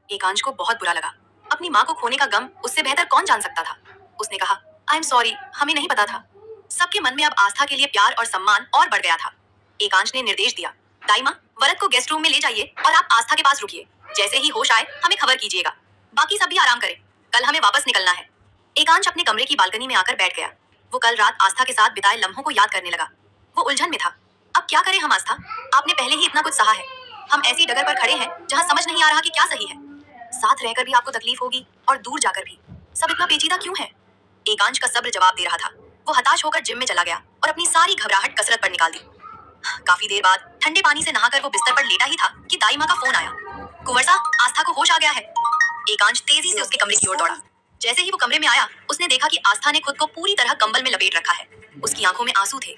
एकांश को बहुत बुरा लगा। अपनी माँ को खोने का गम उससे बेहतर कौन जान सकता था। उसने कहा, आई एम सॉरी, हमें नहीं पता था। सबके मन में अब आस्था के लिए प्यार और सम्मान और बढ़ गया था। एकांश ने निर्देश दिया, दाइमा वरद को गेस्ट रूम में ले जाइए और आप आस्था के पास रुकिए। जैसे ही होश आए हमें खबर कीजिएगा। बाकी सब भी आराम करें, कल हमें वापस निकलना है। एकांश अपने कमरे की बालकनी में आकर बैठ गया। वो कल रात आस्था के साथ बिताए लम्हों को याद करने लगा। वो उलझन में था। अब क्या करें हम आस्था? आपने पहले ही इतना कुछ सहा है। हम ऐसी डगर पर खड़े हैं जहाँ समझ नहीं आ रहा कि क्या सही है। साथ रहकर भी आपको तकलीफ होगी और दूर जाकर भी। सब इतना पेचीदा क्यों है? एकांश का सब्र जवाब दे रहा था। वो हताश होकर जिम में चला गया और अपनी सारी घबराहट कसरत पर निकाल दी। काफी देर बाद ठंडे पानी से नहाकर वो बिस्तर पर लेटा ही था कि दाई माँ का फोन आया। कुंवर आस्था को होश आ गया है। एकांश तेजी से उसके कमरे की ओर दौड़ा। जैसे ही वो कमरे में आया उसने देखा कि आस्था ने खुद को पूरी तरह कंबल में लपेट रखा है। उसकी आंखों में आंसू थे।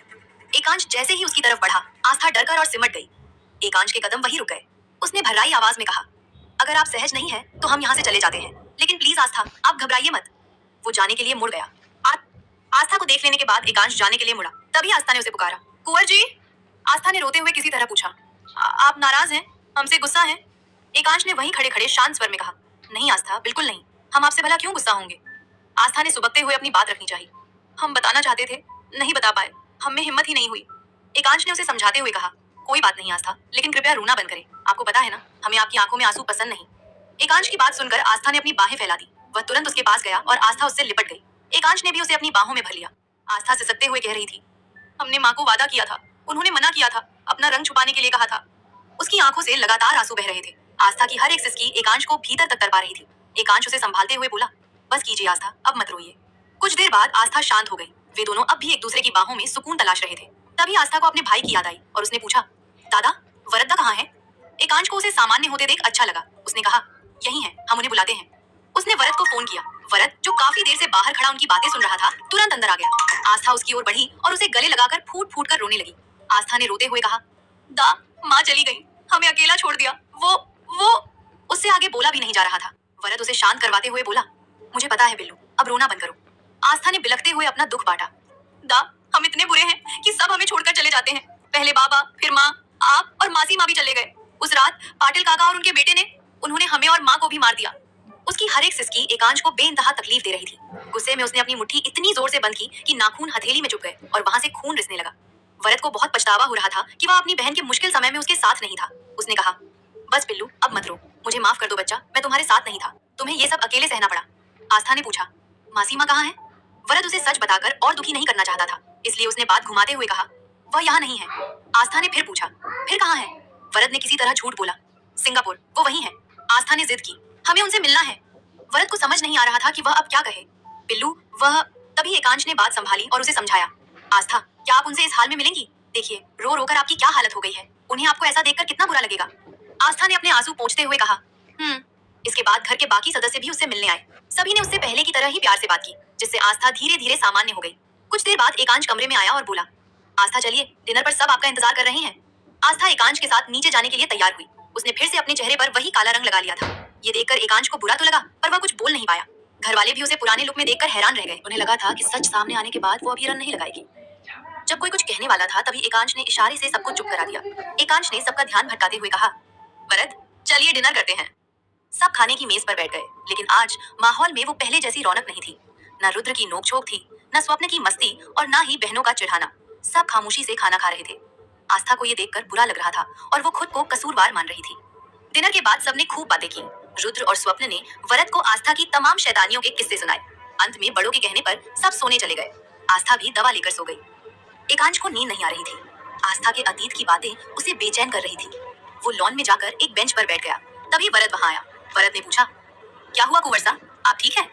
एकांश जैसे ही उसकी तरफ बढ़ा, आस्था डरकर और सिमट गई। एकांश के कदम वहीं रुक गए। उसने भर्राई आवाज में कहा, अगर आप सहज नहीं हैं तो हम यहाँ से चले जाते हैं, लेकिन प्लीज आस्था आप घबराइए मत। वो जाने के लिए मुड़ गया। आस्था को देख लेने के बाद एकांश जाने के लिए मुड़ा। तभी आस्था ने उसे पुकारा, कुंवर जी। आस्था ने रोते हुए किसी तरह पूछा, आप नाराज हैं? हमसे गुस्सा हैं? एकांश ने वहीं खड़े खड़े शांत स्वर में कहा, नहीं आस्था, बिल्कुल नहीं। हम आपसे भला क्यों गुस्सा होंगे? आस्था ने सुबकते हुए अपनी बात रखनी चाहिए। हम बताना चाहते थे, नहीं बता पाए, हम में हिम्मत ही नहीं हुई। एकांश ने उसे समझाते हुए कहा, कोई बात नहीं आस्था, लेकिन कृपया रोना बंद करें। आपको पता है ना, हमें आपकी आंखों में आंसू पसंद नहीं। एकांश की बात सुनकर आस्था ने अपनी बाहें फैला दी। वह तुरंत उसके पास गया और आस्था उससे लिपट गई। एकांश ने भी उसे अपनी बाहों में भर लिया। आस्था सिसकते हुए कह रही थी, हमने माँ को वादा किया था, उन्होंने मना किया था, अपना रंग छुपाने के लिए कहा था। उसकी आंखों से लगातार आंसू बह रहे थे। आस्था की हर एक सिसकी एकांश को भीतर तक तड़पा रही थी। एकांश उसे संभालते हुए बोला, बस कीजिए आस्था, अब मत रोइए। कुछ देर बाद आस्था शांत हो गई। वे दोनों अब भी एक दूसरे की बाहों में सुकून तलाश रहे थे। तभी आस्था को अपने भाई की याद आई और उसने पूछा, दादा वरदा कहाँ है? एकांश को उसे सामान्य होते देख अच्छा लगा। उसने कहा, यही है, हम उन्हें बुलाते हैं। उसने वरद को फोन किया। वरद, जो काफी देर से बाहर खड़ा उनकी बातें सुन रहा था, तुरंत अंदर आ गया। आस्था उसकी ओर बढ़ी और उसे गले लगाकर फूट फूट कर रोने लगी। आस्था ने रोते हुए कहा, दा माँ चली गई, हमें अकेला छोड़ दिया। वो उससे आगे बोला भी नहीं जा रहा था। वरद उसे शांत करवाते हुए बोला, मुझे पता है बिल्लू, अब रोना बंद करो। आस्था ने बिलखते हुए अपना दुख बांटा। दा, हम इतने बुरे हैं कि सब हमें छोड़कर चले जाते हैं। पहले बाबा, फिर माँ, आप और मासी माँ भी चले गए। उस रात पाटिल काका और उनके बेटे ने, उन्होंने हमें और माँ को भी मार दिया। उसकी हर एक सिसकी एकांश को बेइंतहा तकलीफ दे रही थी। गुस्से में उसने अपनी मुट्ठी इतनी जोर से बंद की कि नाखून हथेली में चुभ गए और वहां से खून रिसने लगा। वरद को बहुत पछतावा हो रहा था कि वह अपनी बहन के मुश्किल समय में उसके साथ नहीं था। उसने कहा, बस बिल्लू, अब मत रो, मुझे माफ कर दो बच्चा, मैं तुम्हारे साथ नहीं था, तुम्हें ये सब अकेले सहना पड़ा। आस्था ने पूछा, मासी माँ कहाँ है? वरद उसे सच बताकर और दुखी नहीं करना चाहता था, इसलिए उसने बात घुमाते हुए कहा, वह यहाँ नहीं है। आस्था ने फिर पूछा, फिर कहाँ है? वरद ने किसी तरह झूठ बोला, सिंगापुर, वो वही है। आस्था ने जिद की, हमें उनसे मिलना है। वरद को समझ नहीं आ रहा था कि वह अब क्या कहे। बिल्लू, वह। तभी एकांश ने बात संभाली और उसे समझाया, आस्था, क्या आप उनसे इस हाल में मिलेंगी? देखिए, रो रो कर आपकी क्या हालत हो गई है, उन्हें आपको ऐसा देखकर कितना बुरा लगेगा। आस्था ने अपने आंसू पोंछते हुए कहा, इसके बाद घर के बाकी सदस्य भी उससे मिलने आए। सभी ने उससे पहले की तरह ही प्यार से बात की, जिससे आस्था धीरे धीरे सामान्य हो गई। कुछ देर बाद एकांश कमरे में आया और बोला, आस्था चलिए, डिनर पर सब आपका इंतजार कर रहे हैं। आस्था एकांश के साथ नीचे जाने के लिए तैयार हुई। उसने फिर से अपने चेहरे पर वही काला रंग लगा लिया था। ये देखकर एकांश को बुरा तो लगा, पर वह कुछ बोल नहीं पाया। घर वाले भी उसे पुराने लुक में देखकर हैरान रह गए। उन्हें लगा था कि सच सामने आने के बाद वो अब ये रंग नहीं लगाएगी। जब कोई कुछ कहने वाला था, तभी एकांश ने इशारे से सबको चुप करा दिया। एकांश ने सबका ध्यान भटकाते हुए कहा, वरद, चलिए डिनर करते हैं। सब खाने की मेज पर बैठ गए, लेकिन आज माहौल में वो पहले जैसी रौनक नहीं थी। न रुद्र की नोकझोंक थी, न स्वप्न की मस्ती और न ही बहनों का चिढ़ाना। सब खामोशी से खाना खा रहे थे। आस्था को ये देखकर बुरा लग रहा था और वो खुद को कसूरवार मान रही थी। डिनर के बाद सबने खूब बातें की। रुद्र और स्वप्न ने वरद को आस्था की तमाम शैतानियों के किस्से सुनाए। अंत में बड़ों के कहने पर सब सोने चले गए। आस्था भी दवा लेकर सो गई। एकांश को नींद नहीं आ रही थी। आस्था के अतीत की बातें उसे बेचैन कर रही थी। वो लॉन में जाकर एक बेंच पर बैठ गया। तभी वरद वहां आया। वरद ने पूछा, क्या हुआ कुंवर सा, आप ठीक हैं?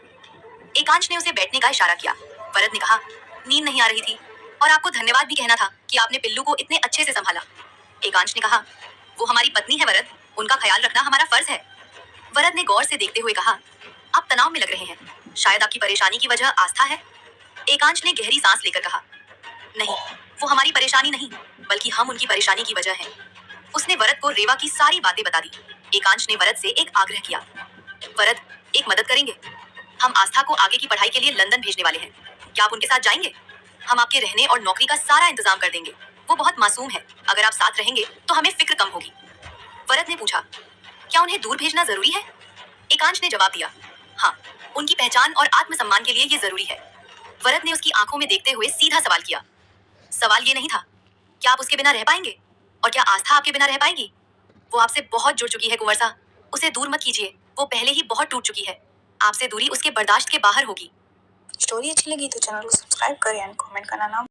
एकांश ने उसे बैठने का इशारा किया। वरद ने कहा, नींद नहीं आ रही थी और आपको धन्यवाद भी कहना था कि आपने पिल्लू को इतने अच्छे से संभाला। एकांश ने कहा, वो हमारी पत्नी है वरद, उनका ख्याल रखना हमारा फर्ज है। वरद ने गौर से देखते हुए कहा, आप तनाव में लग रहे हैं, शायद आपकी परेशानी की वजह आस्था है। एकांश ने गहरी सांस लेकर कहा, नहीं, वो हमारी परेशानी नहीं, बल्कि हम उनकी परेशानी की वजह हैं। उसने वरद को रेवा की सारी बातें बता दी। एकांश ने वरद से एक आग्रह किया, वरद, एक मदद करेंगे? हम आस्था को आगे की पढ़ाई के लिए लंदन भेजने वाले हैं। क्या आप उनके साथ जाएंगे? हम आपके रहने और नौकरी का सारा इंतजाम कर देंगे। वो बहुत मासूम है, अगर आप साथ रहेंगे तो हमें फिक्र कम होगी। वरद ने पूछा, क्या उन्हें दूर भेजना जरूरी है? एकांश ने जवाब दिया, हाँ, उनकी पहचान और आत्मसम्मान के लिए ये जरूरी है। वरद ने उसकी आंखों में देखते हुए सीधा सवाल किया। सवाल ये नहीं था, क्या आप उसके बिना रह पाएंगे? और क्या आस्था आपके बिना रह पाएगी? वो आपसे बहुत जुड़ चुकी है कुंवर सा, उसे दूर मत कीजिए, वो पहले ही बहुत टूट चुकी है। आपसे दूरी उसके बर्दाश्त के बाहर होगी। स्टोरी अच्छी लगी तो चैनल को सब्सक्राइब करें एंड कमेंट करना ना